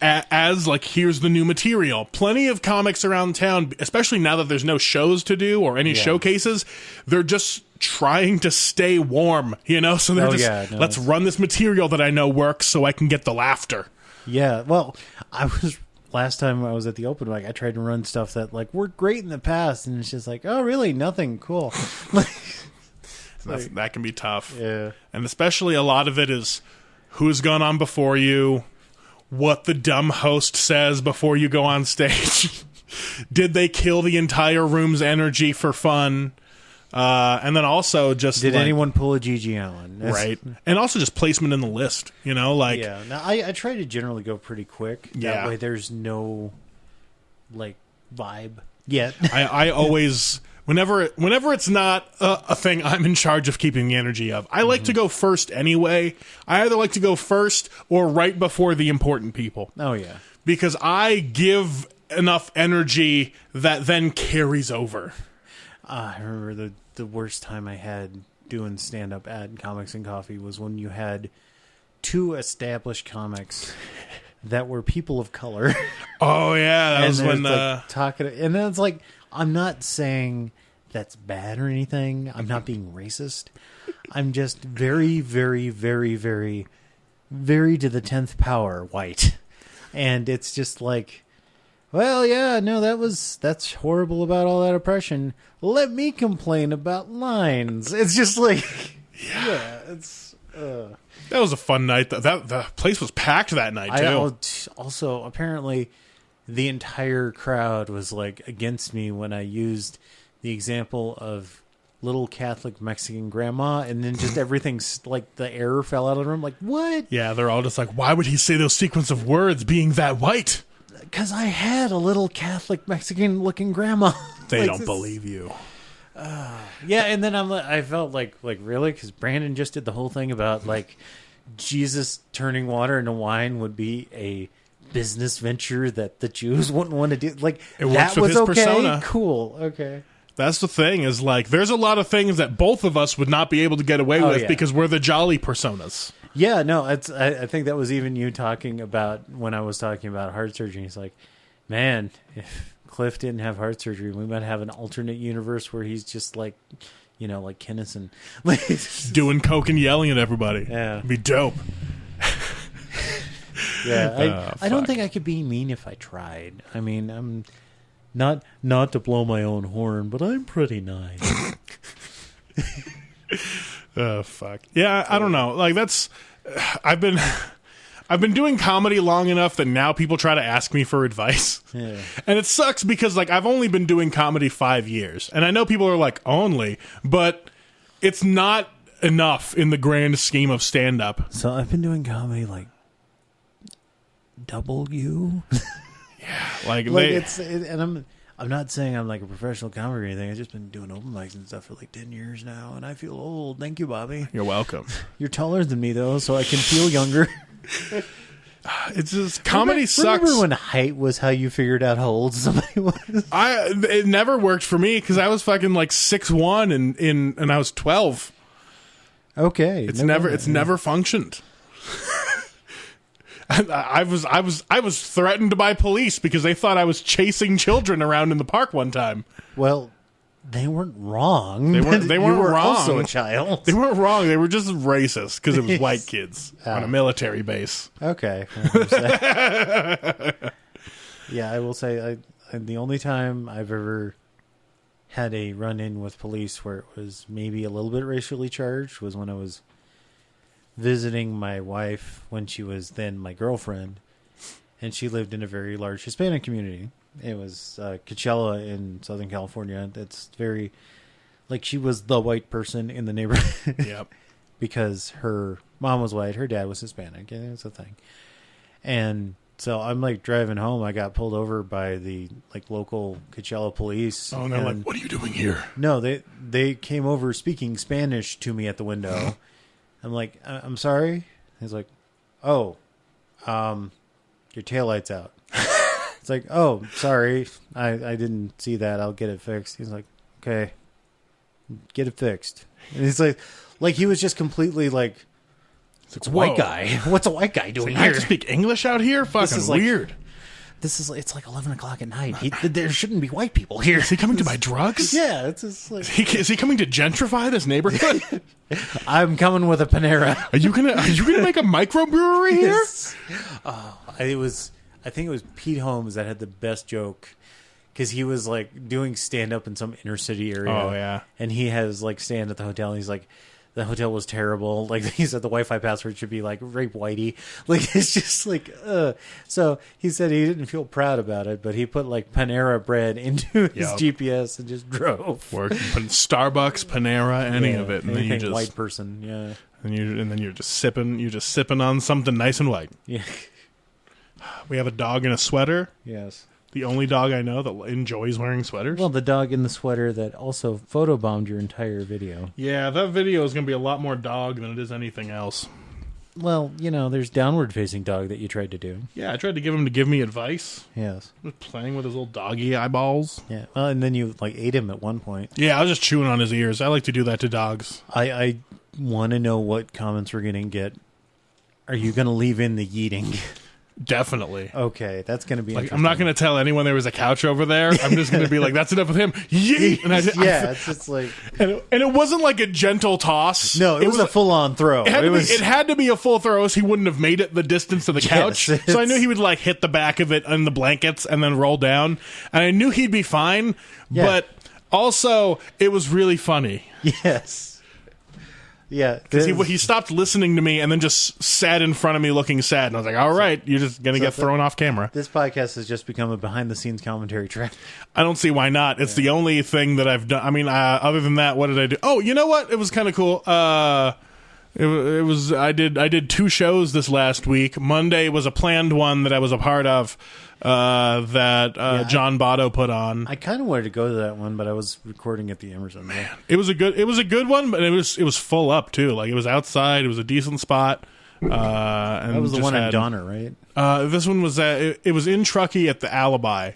As like here's the new material. Plenty of comics around town, especially now that there's no shows to do or any showcases, they're just trying to stay warm, so they're let's run this material that I know works so I can get the laughter. Yeah, well, last time I was at the open mic, I tried to run stuff that like worked great in the past, and it's just like, oh really, nothing, cool. That can be tough. Yeah. And especially a lot of it is who's gone on before you, what the dumb host says before you go on stage. Did they kill the entire room's energy for fun? And then also just did anyone pull a Gigi Allen? Right. And also just placement in the list, like... Yeah. Now, I try to generally go pretty quick. That way there's no, like, vibe yet. I always... Whenever it's not a thing I'm in charge of keeping the energy of. I like to go first anyway. I either like to go first or right before the important people. Oh, yeah. Because I give enough energy that then carries over. I remember the worst time I had doing stand-up at Comics and Coffee was when you had 2 established comics that were people of color. Oh, yeah. That was when... Like, talking, and then it's like, I'm not saying that's bad or anything. I'm not being racist. I'm just very, very, very, very, very to the 10th power white. And it's just like, well, yeah, no, that's horrible about all that oppression. Let me complain about lines. It's just like, yeah, it's... That was a fun night. The place was packed that night, too. Also, apparently, the entire crowd was like against me when I used the example of little Catholic Mexican grandma, and then just everything's like the air fell out of the room. Like, what? Yeah, they're all just like, why would he say those sequence of words being that white? Because I had a little Catholic Mexican looking grandma. They don't believe you. Yeah, and then I felt like really, because Brandon just did the whole thing about like Jesus turning water into wine would be a business venture that the Jews wouldn't want to do. Like, it works with his persona. Cool. Okay. That's the thing, is like there's a lot of things that both of us would not be able to get away with because we're the jolly personas. Yeah, no, I think that was even you talking about when I was talking about heart surgery. He's like, man, if Clif didn't have heart surgery, we might have an alternate universe where he's just like, you know, like Kinnison. Doing coke and yelling at everybody. Yeah. It'd be dope. Yeah, I don't think I could be mean if I tried. I mean, I'm not to blow my own horn, but I'm pretty nice. Oh, fuck. Yeah, I don't know. Like, that's... I've been doing comedy long enough that now people try to ask me for advice. Yeah. And it sucks because, like, I've only been doing comedy 5 years. And I know people are like, only, but it's not enough in the grand scheme of stand-up. So I've been doing comedy, like, double you. Yeah, like and I'm not saying I'm like a professional comic or anything. I've just been doing open mics and stuff for like 10 years now, and I feel old. Thank you, Bobby. You're welcome. You're taller than me though, so I can feel younger. It's just comedy sucks. Remember when height was how you figured out how old somebody was? It never worked for me because I was fucking like 6'1" and I was 12. Okay, it's never functioned. I was threatened by police because they thought I was chasing children around in the park one time. Well, they weren't wrong. They weren't you were wrong. Also a child. They weren't wrong. They were just racist because it was white kids on a military base. Okay. Yeah, I will say the only time I've ever had a run-in with police where it was maybe a little bit racially charged was when I was visiting my wife when she was then my girlfriend, and she lived in a very large Hispanic community. It was Coachella in Southern California. It's very, like, she was the white person in the neighborhood. Yep. Because her mom was white, her dad was Hispanic, and it's a thing. And so I'm like driving home. I got pulled over by the like local Coachella police. Oh, and they're like, "What are you doing here?" No, they came over speaking Spanish to me at the window. I'm like, I'm sorry. He's like, oh, your taillight's out. It's like, oh, sorry. I didn't see that. I'll get it fixed. He's like, okay, get it fixed. And he's like he was just completely like, it's a white guy. What's a white guy doing here? I have to speak English out here? Fucking weird. It's like 11 o'clock at night. There shouldn't be white people here. Is he coming to buy drugs? Yeah, it's just like... Is he coming to gentrify this neighborhood? I'm coming with a Panera. Are you gonna make a microbrewery here? Yes. I think it was Pete Holmes that had the best joke, because he was like doing stand up in some inner city area. Oh yeah, and he has like stand at the hotel. And he's like, the hotel was terrible. Like, he said the Wi-Fi password should be like rape whitey. Like, it's just like, So he said he didn't feel proud about it, but he put like Panera bread into his GPS and just drove. Starbucks, Panera, any of it, and then you just white person, yeah. And then you're just sipping on something nice and white. Yeah. We have a dog in a sweater. Yes. The only dog I know that enjoys wearing sweaters. Well, the dog in the sweater that also photobombed your entire video. Yeah, that video is going to be a lot more dog than it is anything else. Well, there's downward-facing dog that you tried to do. Yeah, I tried to give him to give me advice. Yes. He was playing with his little doggy eyeballs. Yeah, and then you ate him at one point. Yeah, I was just chewing on his ears. I like to do that to dogs. I want to know what comments we're going to get. Are you going to leave in the yeeting? Definitely. Okay, that's going to be I'm not going to tell anyone there was a couch over there. I'm just going to be like, that's enough with him. Yeet! And it's just like... And it wasn't like a gentle toss. No, it was a full-on throw. It had to be a full throw, so he wouldn't have made it the distance to the couch. Yes, so I knew he would like hit the back of it on the blankets and then roll down. And I knew he'd be fine, but also it was really funny. Yes. Yeah, because he stopped listening to me and then just sat in front of me looking sad, and I was like, "All right, you're just gonna get thrown off camera." This podcast has just become a behind-the-scenes commentary track. I don't see why not. It's the only thing that I've done. I mean, other than that, what did I do? Oh, you know what? It was kind of cool. It was I did 2 shows this last week. Monday was a planned one that I was a part of. John Botto put on. I kind of wanted to go to that one, but I was recording at the Emerson. Man, it was a good one, but it was full up too. Like it was outside. It was a decent spot. And that was the one at Donner, right? This one was it was in Truckee at the Alibi.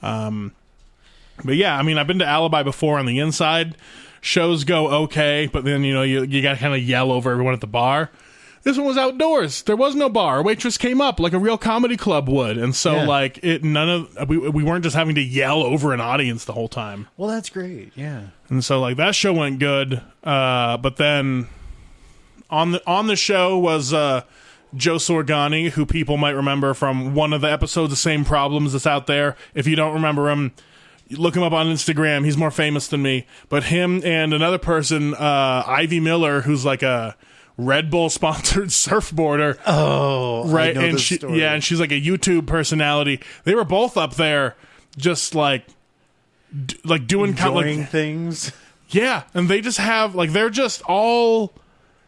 But yeah, I mean, I've been to Alibi before on the inside. Shows go okay, but then you got to kind of yell over everyone at the bar. This one was outdoors. There was no bar. A waitress came up like a real comedy club would, and so we weren't just having to yell over an audience the whole time. Well, that's great. Yeah. And so like that show went good, but then on the show was Joe Sorgani, who people might remember from one of the episodes of Same Problems that's out there. If you don't remember him, look him up on Instagram. He's more famous than me. But him and another person, Ivy Miller, who's like a Red Bull sponsored surfboarder. Oh, right. I know and this story. And she's like a YouTube personality. They were both up there, just like doing enjoying things. Yeah, and they just have like they're just all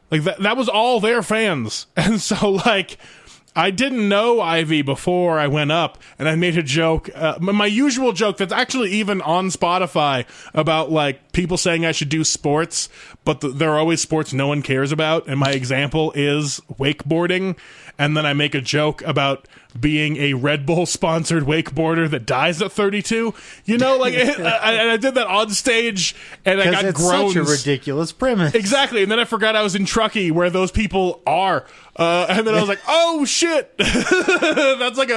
like that was all their fans, and so like. I didn't know Ivy before I went up, and I made a joke, my usual joke that's actually even on Spotify about, like, people saying I should do sports, but there are always sports no one cares about, and my example is wakeboarding, and then I make a joke about being a Red Bull-sponsored wakeboarder that dies at 32. I did that on stage, and I got groans. Such a ridiculous premise. Exactly, and then I forgot I was in Truckee, where those people are. And then I was like, "Oh shit, that's like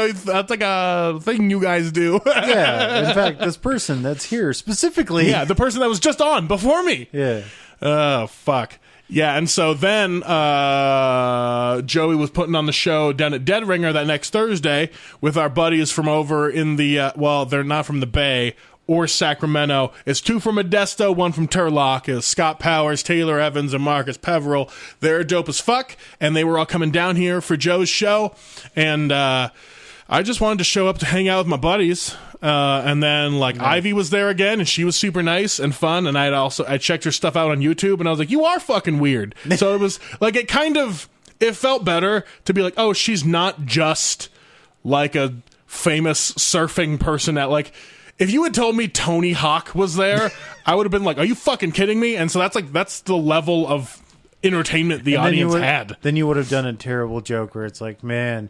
a thing you guys do." Yeah, in fact, this person that's here specifically, the person that was just on before me. Yeah. Oh fuck. Yeah, and so then Joey was putting on the show down at Dead Ringer that next Thursday with our buddies from over in the they're not from the Bay or Sacramento. It's 2 from Modesto, 1 from Turlock. It's Scott Powers, Taylor Evans, and Marcus Peveril. They're dope as fuck, and they were all coming down here for Joe's show. And I just wanted to show up to hang out with my buddies. And then Ivy was there again, and she was super nice and fun. And I checked her stuff out on YouTube, and I was like, "You are fucking weird." So it was like it felt better to be like, "Oh, she's not just like a famous surfing person at like." If you had told me Tony Hawk was there, I would have been like, "Are you fucking kidding me?" And so that's the level of entertainment the audience had. Then you would have done a terrible joke where it's like, "Man,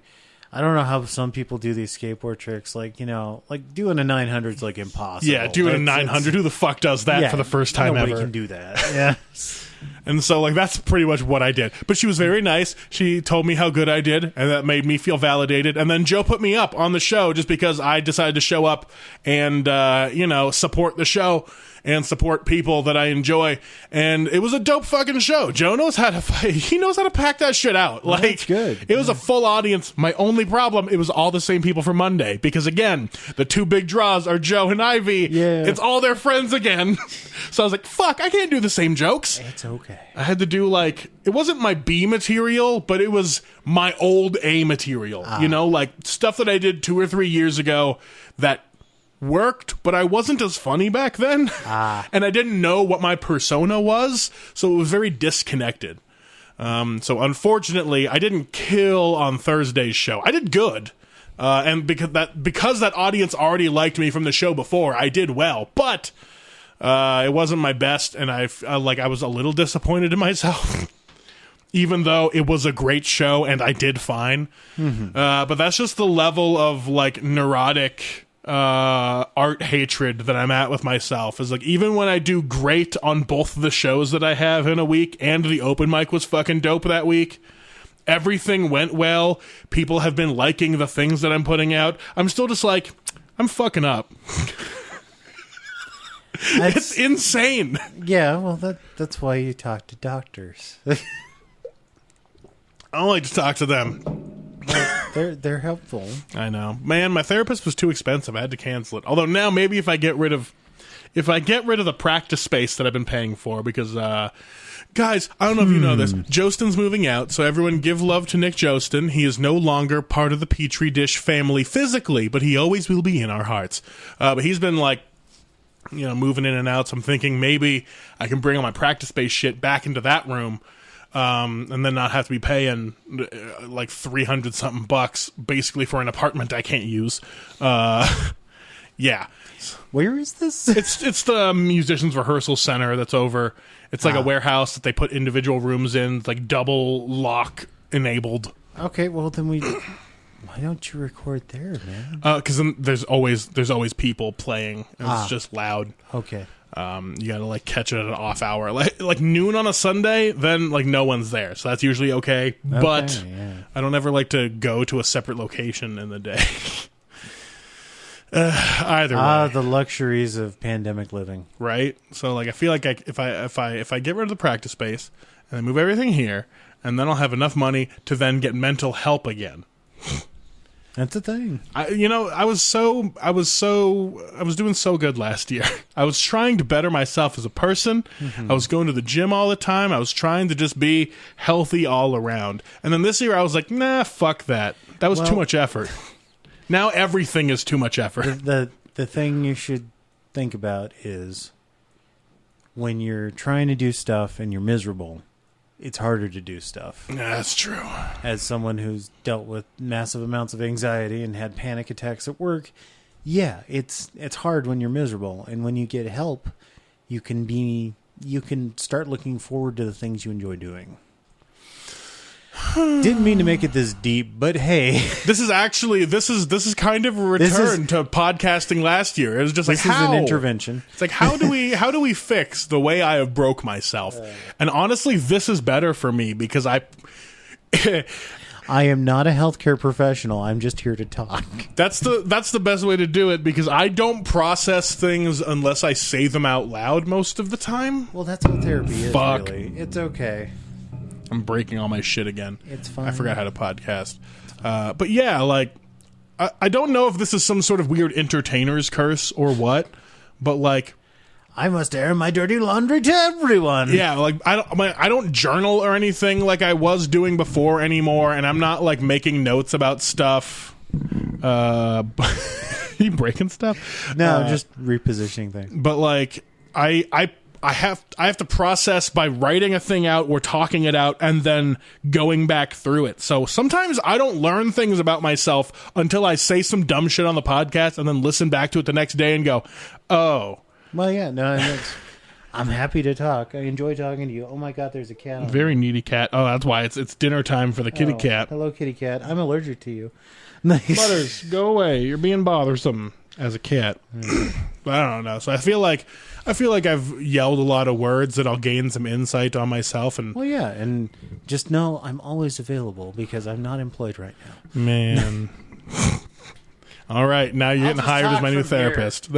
I don't know how some people do these skateboard tricks. Like, like doing a 900 is like impossible." Yeah, doing a 900. Who the fuck does that for the first time ever? Nobody can do that. Yeah. And so, that's pretty much what I did. But she was very nice. She told me how good I did, and that made me feel validated. And then Joe put me up on the show just because I decided to show up and, support the show and support people that I enjoy. And it was a dope fucking show. Joe knows how to fight. He knows how to pack that shit out. Well, that's good. It was a full audience. My only problem, it was all the same people from Monday. Because again, the 2 big draws are Joe and Ivy. Yeah. It's all their friends again. So I was like, fuck, I can't do the same jokes. It's okay. I had to do it wasn't my B material, but it was my old A material. Stuff that I did 2 or 3 years ago that worked, but I wasn't as funny back then. And I didn't know what my persona was, so it was very disconnected. So unfortunately, I didn't kill on Thursday's show. I did good, And because that audience already liked me from the show before, I did well. But it wasn't my best, and I was a little disappointed in myself. Even though it was a great show and I did fine. Mm-hmm. But that's just the level of like neurotic art hatred that I'm at with myself. Is like, even when I do great on both the shows that I have in a week and the open mic was fucking dope that week, everything went well, people have been liking the things that I'm putting out, I'm still just like, I'm fucking up. It's insane. Yeah, well, that's why you talk to doctors. I don't like to talk to them. They're helpful. I know, man. My therapist was too expensive. I had to cancel it. Although now maybe if I get rid of the practice space that I've been paying for, because guys, I don't know if you know this, Jostin's moving out, so everyone give love to Nick Jostin. He is no longer part of the Petri Dish family physically, but he always will be in our hearts. But he's been like, moving in and out. So I'm thinking maybe I can bring all my practice space shit back into that room. And then not have to be paying like $300 something bucks basically for an apartment I can't use. Yeah. Where is this? It's the musicians rehearsal center that's over. It's like a warehouse that they put individual rooms in. It's like double lock enabled. Okay, well then why don't you record there, man? Because then there's always people playing. And it's just loud. Okay. You gotta like catch it at an off hour, like noon on a Sunday. Then like no one's there, so that's usually okay. But I don't ever like to go to a separate location in the day. Either way, the luxuries of pandemic living, right? So like I feel like if I get rid of the practice space and I move everything here, and then I'll have enough money to then get mental help again. That's the thing. I was doing so good last year. I was trying to better myself as a person. Mm-hmm. I was going to the gym all the time. I was trying to just be healthy all around. And then this year I was like, nah, fuck that. That was too much effort. Now everything is too much effort. The thing you should think about is when you're trying to do stuff and you're miserable, it's harder to do stuff. That's true. As someone who's dealt with massive amounts of anxiety and had panic attacks at work, yeah, it's hard when you're miserable. And when you get help, you can start looking forward to the things you enjoy doing. Didn't mean to make it this deep, but hey, this is kind of a return to podcasting last year. It was just like, this is an intervention. It's like, how do we fix the way I have broke myself? And honestly, this is better for me because I am not a healthcare professional. I'm just here to talk. That's the best way to do it, because I don't process things unless I say them out loud most of the time. Well, that's what therapy is. Fuck. Really. It's okay. I'm breaking all my shit again. It's fine. I forgot how to podcast. But yeah, like, I don't know if this is some sort of weird entertainer's curse or what, but like, I must air my dirty laundry to everyone. Yeah, like I don't journal or anything like I was doing before anymore, and I'm not like making notes about stuff. You breaking stuff? No, just repositioning things. But like I have to process by writing a thing out or talking it out and then going back through it. So sometimes I don't learn things about myself until I say some dumb shit on the podcast and then listen back to it the next day and go, oh. Well, yeah, no, I'm happy to talk. I enjoy talking to you. Oh my God, there's a cat. Very needy cat. Oh, that's why it's dinner time for the kitty cat. Hello, kitty cat. I'm allergic to you. Nice. Butters, go away. You're being bothersome as a cat. But I don't know. So I feel like I've yelled a lot of words that I'll gain some insight on myself. And well, yeah, and just know I'm always available because I'm not employed right now. Man. All right, now you're getting hired as my new therapist.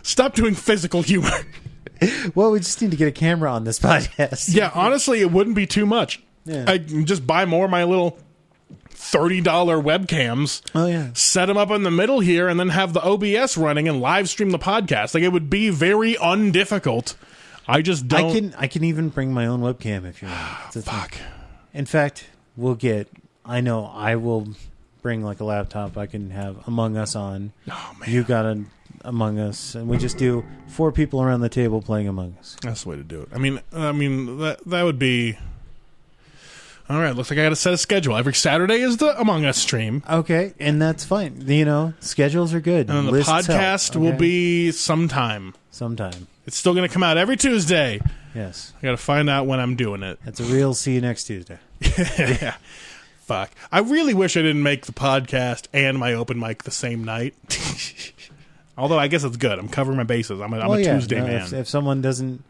Stop doing physical humor. Well, we just need to get a camera on this podcast. Yeah, honestly, it wouldn't be too much. Yeah. I can just buy more of my little $30 webcams. Oh yeah. Set them up in the middle here, and then have the OBS running and live stream the podcast. Like, it would be very undifficult. I just don't. I can even bring my own webcam if you want. Fuck. In fact, I will bring like a laptop. I can have Among Us on. Oh man. You got an Among Us, and we just do 4 people around the table playing Among Us. That's the way to do it. I mean that would be. All right, looks like I got to set a schedule. Every Saturday is the Among Us stream. Okay, and that's fine. You know, schedules are good. And then the podcast will be sometime. Sometime. It's still going to come out every Tuesday. Yes. I got to find out when I'm doing it. That's a real see you next Tuesday. Yeah. Fuck. I really wish I didn't make the podcast and my open mic the same night. Although I guess it's good. I'm covering my bases. I'm a Tuesday man. If someone doesn't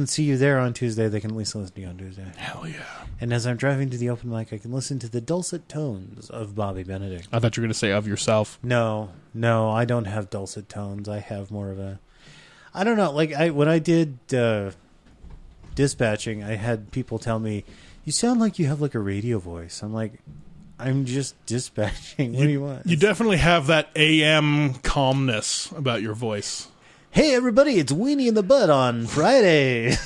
see you there on Tuesday, they can at least listen to you on Tuesday. Hell yeah. And as I'm driving to the open mic, I can listen to the dulcet tones of Bobby Benedict. I thought you were going to say of yourself. No, I don't have dulcet tones. I have more of a... I don't know. Like, when I did dispatching, I had people tell me, you sound like you have like a radio voice. I'm like, I'm just dispatching. What do you want? You definitely have that AM calmness about your voice. Hey, everybody, it's Weenie in the Butt on Friday.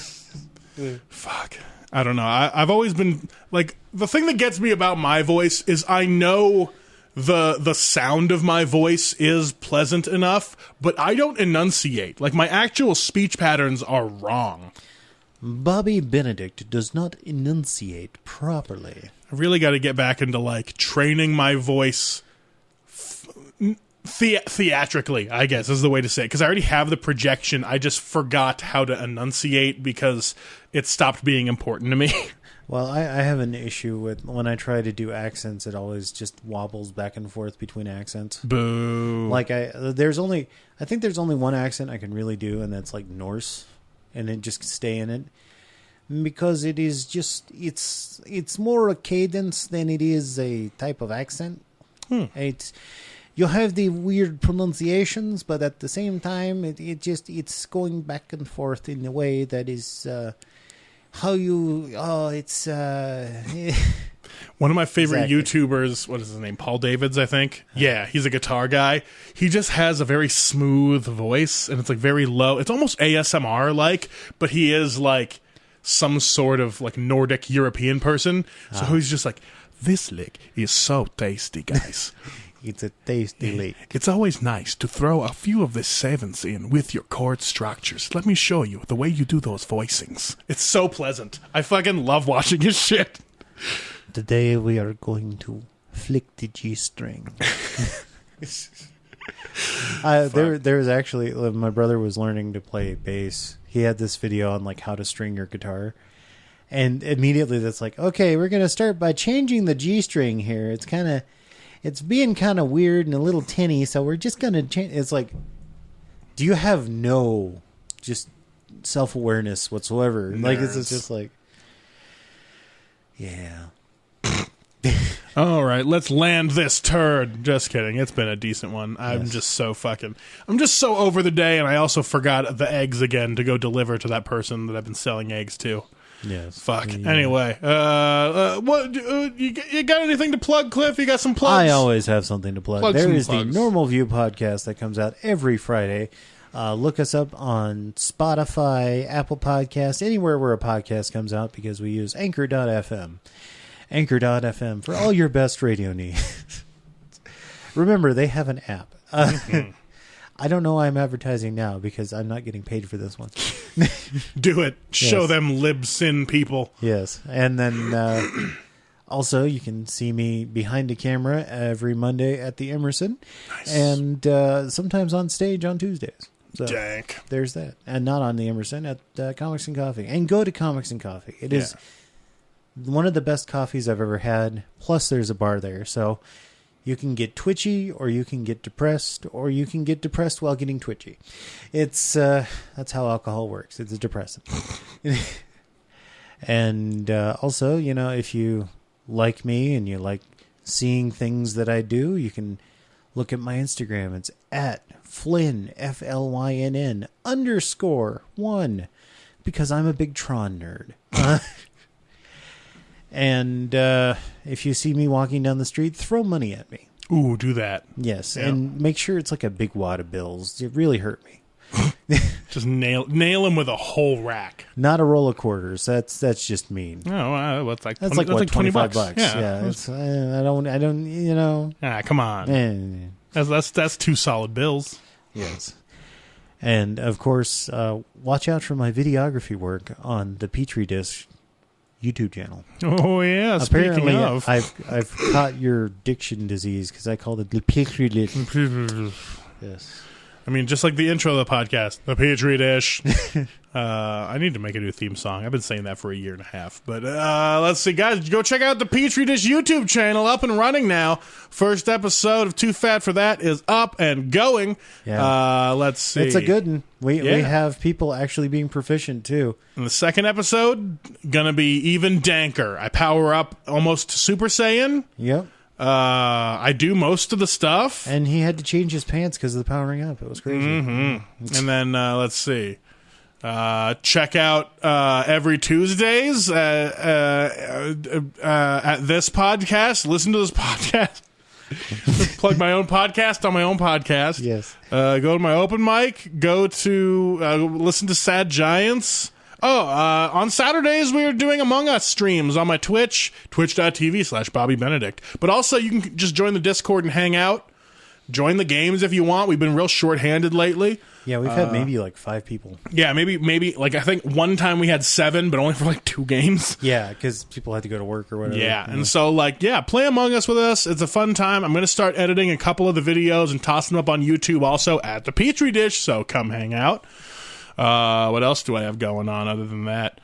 Fuck. I don't know. I've always been, like, the thing that gets me about my voice is I know the sound of my voice is pleasant enough, but I don't enunciate. Like, my actual speech patterns are wrong. Bobby Benedict does not enunciate properly. I really got to get back into, like, training my voice theatrically, I guess, is the way to say it. Because I already have the projection. I just forgot how to enunciate because it stopped being important to me. Well, I have an issue with when I try to do accents, it always just wobbles back and forth between accents. Boo. Like, I think there's only one accent I can really do, and that's like Norse, and then just stay in it. Because it is just, it's more a cadence than it is a type of accent. You have the weird pronunciations, but at the same time, it's going back and forth in a way that is one of my favorite YouTubers, what is his name? Paul Davids, I think. Yeah, he's a guitar guy. He just has a very smooth voice, and it's like very low. It's almost ASMR-like, but he is like some sort of like Nordic European person. So he's just like, this lick is so tasty, guys. It's a tasty lick. It's always nice to throw a few of the sevens in with your chord structures. Let me show you the way you do those voicings. It's so pleasant. I fucking love watching his shit. Today we are going to flick the G string. There's actually, my brother was learning to play bass. He had this video on like how to string your guitar. And immediately that's like, okay, we're going to start by changing the G string here. It's being kind of weird and a little tinny, so we're just going to change. It's like, do you have no just self-awareness whatsoever? Nerds. Like, it's just like, yeah. All right, let's land this turd. Just kidding. It's been a decent one. I'm just so over the day, and I also forgot the eggs again to go deliver to that person that I've been selling eggs to. Yes. Fuck. Yeah. Anyway, what you got anything to plug, Cliff? You got some plugs? I always have something to plug. There is the Normal View podcast that comes out every Friday. Look us up on Spotify, Apple Podcasts, anywhere where a podcast comes out, because we use Anchor.fm. Anchor.fm for all your best radio needs. Remember, they have an app. I don't know why I'm advertising now, because I'm not getting paid for this one. Do it. Show them Libsyn people. Yes. And then also you can see me behind a camera every Monday at the Emerson. Nice. And sometimes on stage on Tuesdays. So Dank. There's that. And not on the Emerson, at Comics and Coffee. And go to Comics and Coffee. It is one of the best coffees I've ever had. Plus there's a bar there. So you can get twitchy, or you can get depressed, or you can get depressed while getting twitchy. It's that's how alcohol works. It's a depressant. And also, you know, if you like me and you like seeing things that I do, you can look at my Instagram. It's at Flynn, FLYNN _1, because I'm a big Tron nerd. And if you see me walking down the street, throw money at me. Ooh, do that. Yes, yeah. And make sure it's like a big wad of bills. It really hurt me. Just nail him with a whole rack. Not a roll of quarters. That's just mean. Oh, what's like? That's 20, like what, $25 bucks. Yeah. It's, I don't. You know. Come on. That's two solid bills. Yes. And of course, watch out for my videography work on the Petri dish. YouTube channel. Oh yeah, apparently speaking of, I've caught your diction disease because I called it Le Petri Dish. Yes. I mean, just like the intro of the podcast, the Petri Dish. I need to make a new theme song. I've been saying that for a year and a half. But let's see, guys. Go check out the Petri Dish YouTube channel, up and running now. First episode of Too Fat for That is up and going. Yeah. Let's see. It's a good one. We have people actually being proficient, too. And the second episode, going to be even danker. I power up almost to Super Saiyan. Yep. I do most of the stuff. And he had to change his pants because of the powering up. It was crazy. Mm-hmm. And then, let's see. Check out every Tuesdays at this podcast. Listen to this podcast. Plug my own podcast on my own podcast. Yes. Go to my open mic. Go to listen to Sad Giants. On Saturdays, we are doing Among Us streams on my Twitch, twitch.tv/Bobby Benedict. But also, you can just join the Discord and hang out. Join the games if you want. We've been real short-handed lately. Yeah, we've had maybe like 5 people. Yeah, maybe like I think one time we had 7, but only for like 2 games. Yeah, because people had to go to work or whatever. Yeah, and so play Among Us with us. It's a fun time. I'm going to start editing a couple of the videos and tossing them up on YouTube also at the Petri Dish, so come hang out. What else do I have going on other than that?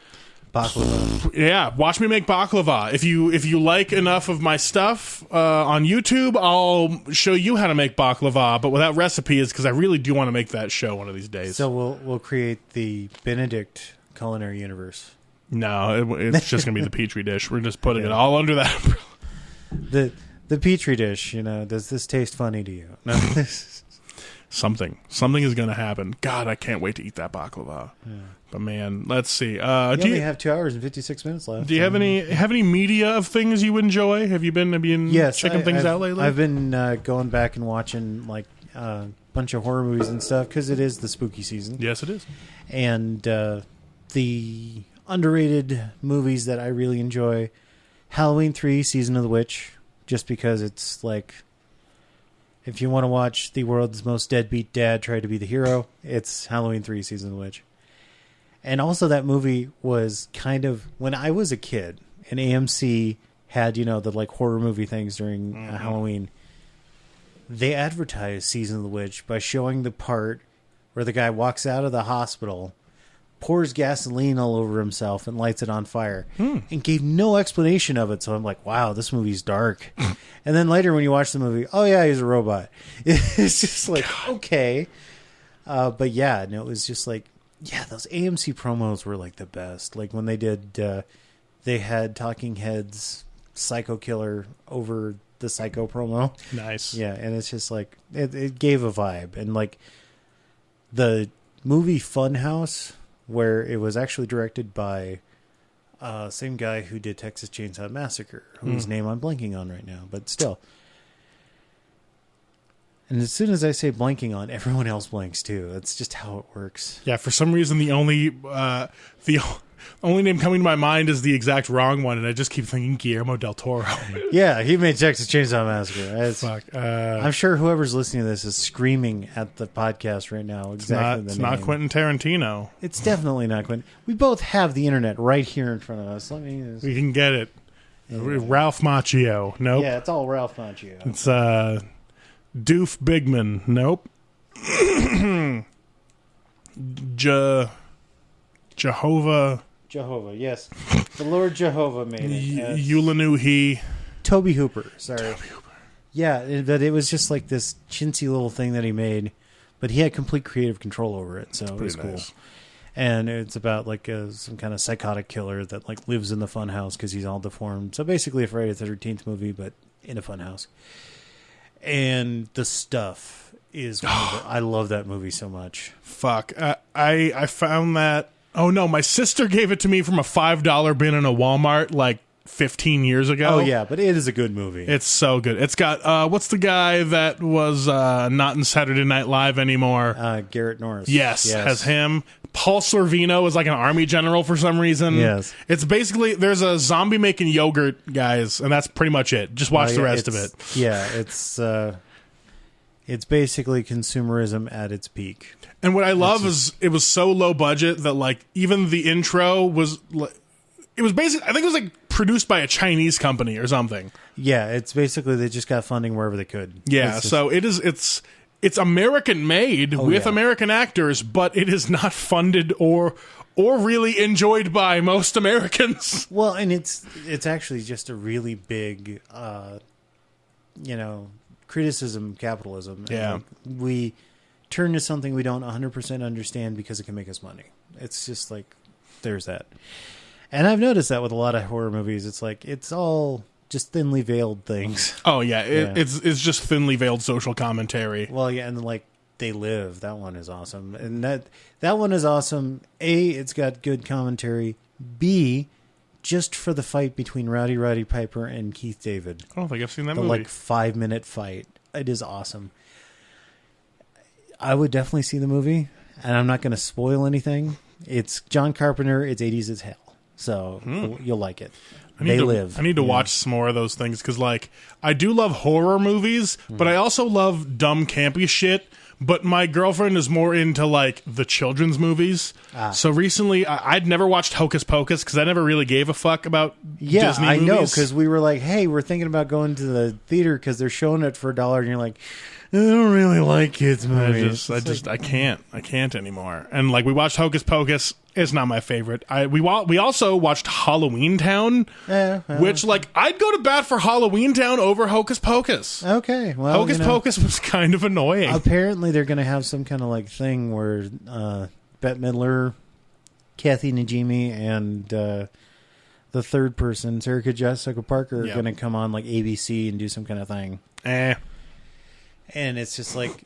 Baklava. Yeah, watch me make baklava. If you like enough of my stuff on YouTube, I'll show you how to make baklava, but without recipes, because I really do want to make that show one of these days. So we'll create the Benedict culinary universe. No, it's just going to be the Petri Dish. We're just putting it all under that umbrella. The Petri Dish, does this taste funny to you? No. Something is going to happen. God, I can't wait to eat that baklava. Yeah. But man, let's see. You only have 2 hours and 56 minutes left. Do you have any media of things you enjoy? Have you been checking things out lately? I've been going back and watching like a bunch of horror movies and stuff because it is the spooky season. Yes, it is. And the underrated movies that I really enjoy: Halloween 3: Season of the Witch, just because it's like, if you want to watch the world's most deadbeat dad try to be the hero, it's Halloween 3: Season of the Witch. And also that movie was kind of, when I was a kid and AMC had, the like horror movie things during Halloween, they advertised Season of the Witch by showing the part where the guy walks out of the hospital, pours gasoline all over himself and lights it on fire, and gave no explanation of it. So I'm like, wow, this movie's dark. And then later when you watch the movie, oh yeah, he's a robot. It's just like, okay. But yeah, no, it was just like, yeah, those AMC promos were like the best. Like when they did, they had Talking Heads Psycho Killer over the Psycho promo. Nice. Yeah, and it's just like, it gave a vibe. And like the movie Funhouse, where it was actually directed by same guy who did Texas Chainsaw Massacre, whose name I'm blanking on right now, but still. And as soon as I say blanking on, everyone else blanks too. That's just how it works. Yeah, for some reason the only name coming to my mind is the exact wrong one, and I just keep thinking Guillermo del Toro. Yeah, he made Texas Chainsaw Massacre. Fuck. I'm sure whoever's listening to this is screaming at the podcast right now. Exactly. It's not Quentin Tarantino. It's definitely not Quentin. We both have the internet right here in front of us. We can get it. Yeah. Ralph Macchio. Nope. Yeah, it's all Ralph Macchio. It's Doof Bigman. Nope. Jehovah, yes. The Lord Jehovah made it. Ulanu he. Toby Hooper. Sorry. Yeah, but it was just like this chintzy little thing that he made, but he had complete creative control over it, so it was cool. Nice. And it's about like some kind of psychotic killer that like lives in the funhouse because he's all deformed. So basically a Friday the 13th movie, but in a funhouse. And the stuff is I love that movie so much. Fuck. I found that. Oh no, my sister gave it to me from a $5 bin in a Walmart like 15 years ago. Oh yeah, but it is a good movie. It's so good. It's got what's the guy that was not in Saturday Night Live anymore? Garrett Norris. Yes, has him. Paul Sorvino is like an army general for some reason. Yes. It's basically, there's a zombie making yogurt, guys, and that's pretty much it. Just watch the rest of it. Yeah, it's basically consumerism at its peak. And what I love is it was so low budget that like even the intro was it was basically, I think it was like produced by a Chinese company or something. Yeah, it's basically they just got funding wherever they could. Yeah, so it's American made with American actors, but it is not funded or really enjoyed by most Americans. Well, and it's actually just a really big criticism capitalism. Yeah. And we turn to something we don't 100% understand because it can make us money. It's just like there's that. And I've noticed that with a lot of horror movies. It's like it's all just thinly veiled things. Oh yeah, it's just thinly veiled social commentary. Well, yeah, and like They Live, that one is awesome, and that one is awesome. A, it's got good commentary. B, just for the fight between Roddy Piper and Keith David. I don't think I've seen that movie. The like 5-minute fight. It is awesome. I would definitely see the movie, and I'm not going to spoil anything. It's John Carpenter. It's 80s as hell, so you'll like it. They Live. I need to watch some more of those things because, like, I do love horror movies, but I also love dumb, campy shit. But my girlfriend is more into, like, the children's movies. So recently, I'd never watched Hocus Pocus because I never really gave a fuck about Disney movies. Yeah, I know, because we were like, hey, we're thinking about going to the theater because they're showing it for $1, and you're like, I don't really like kids movies. I can't anymore. And, like, we watched Hocus Pocus. It's not my favorite. We also watched Halloween Town, which, like, I'd go to bat for Halloween Town over Hocus Pocus. Okay, well, Hocus Pocus was kind of annoying. Apparently, they're going to have some kind of like thing where Bette Midler, Kathy Najimy, and the third person, Sarah Jessica Parker, are going to come on like ABC and do some kind of thing. And it's just like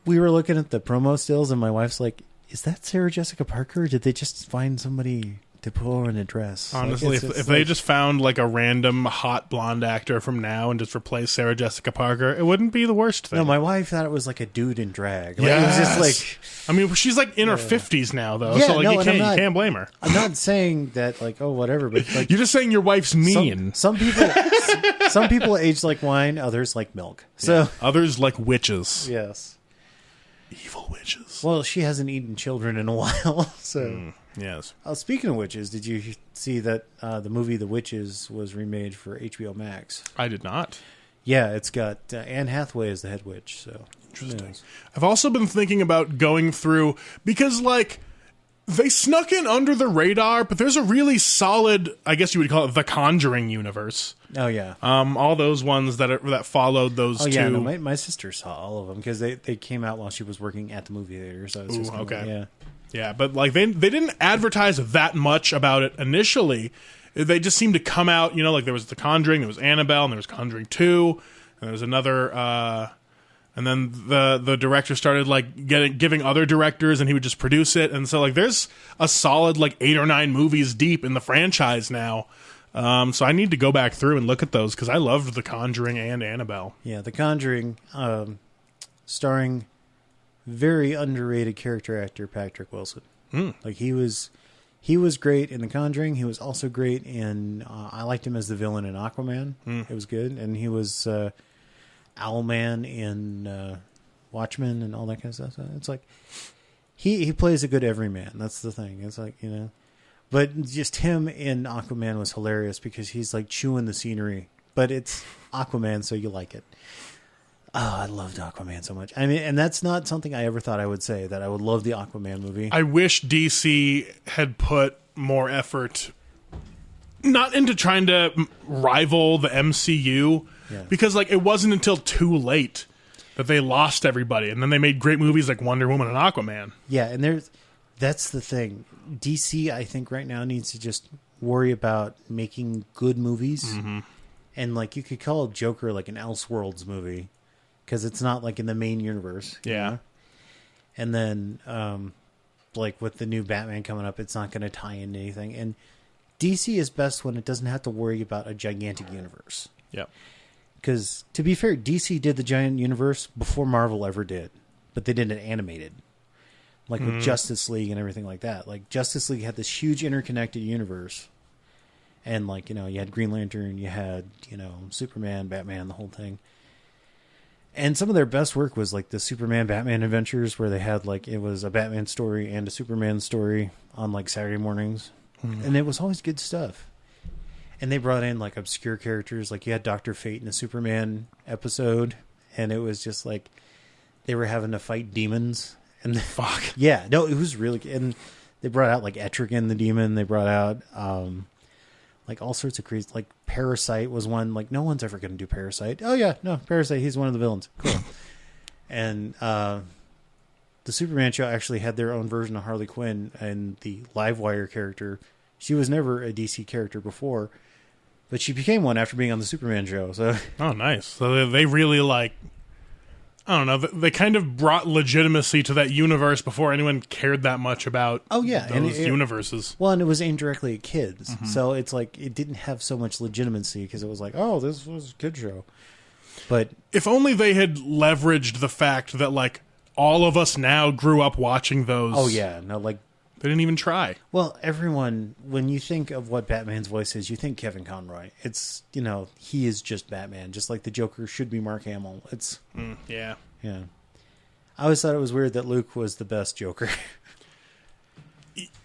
we were looking at the promo stills, and my wife's like, is that Sarah Jessica Parker? Or did they just find somebody to put her in a dress? Honestly, if they just found like a random hot blonde actor from now and just replaced Sarah Jessica Parker, it wouldn't be the worst thing. No, my wife thought it was like a dude in drag. Like, it was just like, I mean, she's like in her 50s now, though. So like, you can't blame her. I'm not saying that like, oh, whatever, but like, you're just saying your wife's mean. Some people age like wine, others like milk. So others like witches. Yes. Evil witches. Well, she hasn't eaten children in a while, so... Yes. Speaking of witches, did you see that the movie The Witches was remade for HBO Max? I did not. Yeah, it's got Anne Hathaway as the head witch, so... Interesting. I've also been thinking about going through... Because, like, they snuck in under the radar, but there's a really solid, I guess you would call it, The Conjuring universe. Oh, yeah. All those ones that followed those two. Yeah, no, my sister saw all of them because they came out while she was working at the movie theater. So it's just okay. Yeah, but like they didn't advertise that much about it initially. They just seemed to come out, like there was The Conjuring, there was Annabelle, and there was Conjuring 2, and there was another... and then the director started like giving other directors, and he would just produce it. And so like there's a solid like 8 or 9 movies deep in the franchise now. So I need to go back through and look at those because I loved The Conjuring and Annabelle. Yeah, The Conjuring, starring very underrated character actor Patrick Wilson. Like he was great in The Conjuring. He was also great in. I liked him as the villain in Aquaman. It was good, and he was Owlman in Watchmen and all that kind of stuff. So it's like he plays a good everyman. That's the thing. It's like But just him in Aquaman was hilarious because he's like chewing the scenery. But it's Aquaman, so you like it. Oh, I loved Aquaman so much. I mean, and that's not something I ever thought I would say, that I would love the Aquaman movie. I wish DC had put more effort, not into trying to rival the MCU, because like it wasn't until too late that they lost everybody, and then they made great movies like Wonder Woman and Aquaman. Yeah, and that's the thing. DC, I think, right now needs to just worry about making good movies. Mm-hmm. And, like, you could call Joker, like, an Elseworlds movie. Because it's not, like, in the main universe. Yeah. And then, like, with the new Batman coming up, it's not going to tie into anything. And DC is best when it doesn't have to worry about a gigantic universe. Yeah. Because, to be fair, DC did the giant universe before Marvel ever did. But they did it animated. Like with Justice League and everything like that. Like Justice League had this huge interconnected universe. And like, you had Green Lantern, you had, Superman, Batman, the whole thing. And some of their best work was like the Superman Batman adventures where they had like, it was a Batman story and a Superman story on like Saturday mornings. and it was always good stuff. And they brought in like obscure characters, like you had Dr. Fate in a Superman episode, and it was just like they were having to fight demons. And fuck, yeah, no, it was really good. And they brought out like Etrigan the demon. They brought out like all sorts of crazy. Like Parasite was one. Like no one's ever going to do Parasite. Oh yeah, no, Parasite. He's one of the villains. Cool. And the Superman show actually had their own version of Harley Quinn, and the Livewire character. She was never a DC character before, but she became one after being on the Superman show. So, oh, nice. So they really like, I don't know, they kind of brought legitimacy to that universe before anyone cared that much about. Oh yeah, those universes. Well, and it was aimed directly at kids, so it's like it didn't have so much legitimacy because it was like, oh, this was a kid show. But if only they had leveraged the fact that like all of us now grew up watching those. Oh yeah, no, like. They didn't even try. Well, everyone, when you think of what Batman's voice is, you think Kevin Conroy. It's, he is just Batman, just like the Joker should be Mark Hamill. It's yeah. I always thought it was weird that Luke was the best Joker.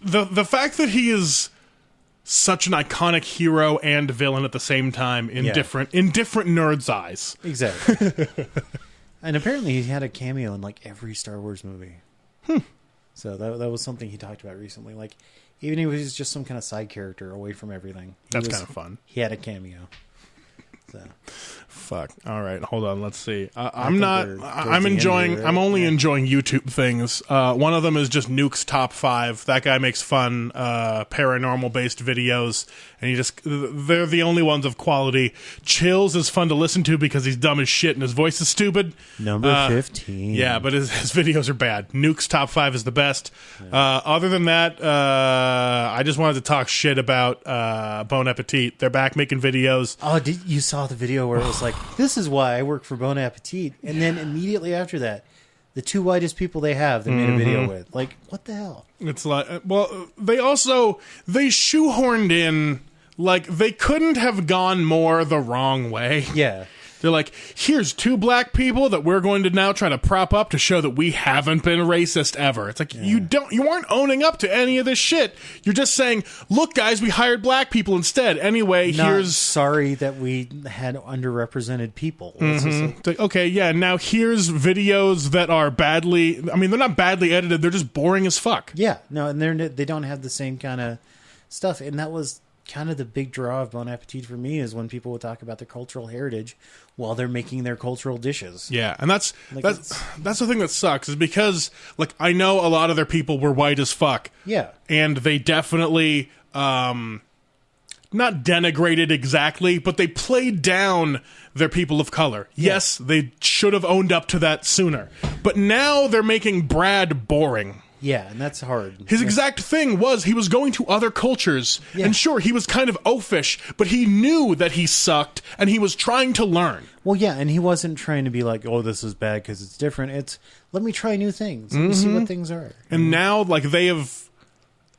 The fact that he is such an iconic hero and villain at the same time in different nerds' eyes. Exactly. And apparently he had a cameo in like every Star Wars movie. So that was something he talked about recently. Like, even if he was just some kind of side character away from everything. That's kind of fun. He had a cameo. So. Fuck. All right, hold on. Let's see. I'm only enjoying YouTube things. One of them is just Nuke's Top 5. That guy makes fun paranormal-based videos, and they're the only ones of quality. Chills is fun to listen to because he's dumb as shit and his voice is stupid. Number 15. Yeah, but his videos are bad. Nuke's Top 5 is the best. Yeah. Other than that, I just wanted to talk shit about Bon Appetit. They're back making videos. Oh, you saw the video where it was like, this is why I work for Bon Appetit. And then immediately after that, the two whitest people they have, they made a video with. Like, what the hell? It's like, well, they shoehorned in, like, they couldn't have gone more the wrong way. Yeah. They're like, here's two black people that we're going to now try to prop up to show that we haven't been racist ever. It's like, you aren't owning up to any of this shit. You're just saying, look, guys, we hired black people instead. Anyway, here's... sorry that we had underrepresented people. It's like, okay, yeah, now here's videos that are badly... I mean, they're not badly edited. They're just boring as fuck. Yeah, no, and they don't have the same kind of stuff. And that was kind of the big draw of Bon Appetit for me, is when people would talk about their cultural heritage while they're making their cultural dishes. Yeah, and that's the thing that sucks, is because, like, I know a lot of their people were white as fuck. Yeah. And they definitely, not denigrated exactly, but they played down their people of color. Yeah. Yes, they should have owned up to that sooner. But now they're making Brad boring. Yeah, and that's hard. His exact thing was he was going to other cultures, and sure, he was kind of oafish, but he knew that he sucked, and he was trying to learn. Well, yeah, and he wasn't trying to be like, oh, this is bad because it's different. It's, let me try new things. Let me see what things are. And now, like, they've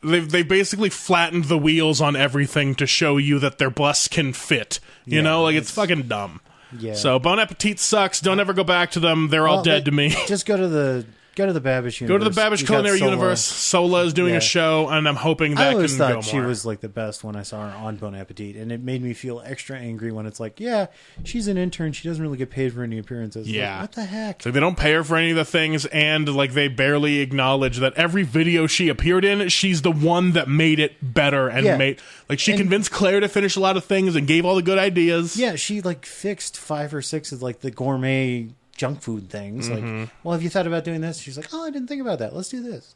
basically flattened the wheels on everything to show you that their bus can fit. You know, like, it's fucking dumb. Yeah. So, Bon Appetit sucks. Don't ever go back to them. They're all dead to me. Just go to the Babish universe. Go to the Babish Culinary Universe. Sola is doing a show, and I'm hoping that can go more. I always thought she was like the best when I saw her on Bon Appetit, and it made me feel extra angry when it's like, yeah, she's an intern. She doesn't really get paid for any appearances. Yeah. Like, what the heck? So they don't pay her for any of the things, and like they barely acknowledge that every video she appeared in, she's the one that made it better and made... Like, she convinced Claire to finish a lot of things and gave all the good ideas. Yeah, she like fixed 5 or 6 of like the gourmet junk food things. Like, well, have you thought about doing this? She's like, oh, I didn't think about that. Let's do this.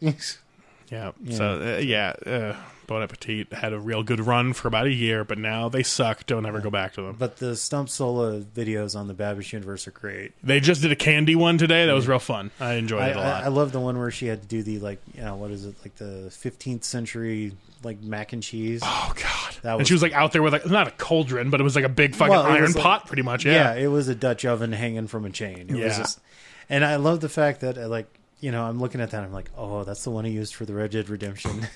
Yeah. So, Bon Appetit had a real good run for about a year, but now they suck. Don't ever go back to them. But the Stump Sola videos on the Babish universe are great. They just did a candy one today. That was real fun. I enjoyed it a lot. I love the one where she had to do the, like, what is it, like the 15th century, like, mac and cheese. Oh, God. And she was, like, out there with, like, not a cauldron, but it was, like, a big fucking iron pot, pretty much. Yeah, it was a Dutch oven hanging from a chain. It was just, and I love the fact that, like, you know, I'm looking at that and I'm like, oh, that's the one he used for the Red Dead Redemption.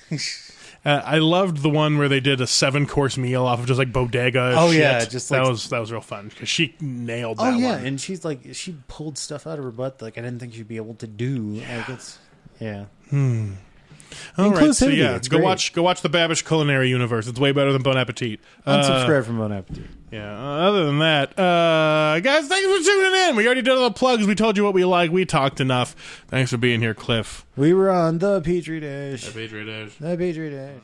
I loved the one where they did a 7-course meal off of just like bodega. Oh shit. Yeah, just like, that was real fun because she nailed that. Oh yeah, one. And she's like, she pulled stuff out of her butt like I didn't think she'd be able to do. Like it's All right, so yeah, go watch the Babish Culinary Universe. It's way better than Bon Appetit. Unsubscribe from Bon Appetit. Yeah. Other than that, guys, thanks for tuning in. We already did all the plugs. We told you what we like. We talked enough. Thanks for being here, Cliff. We were on the Petri Dish. The Petri Dish. The Petri Dish.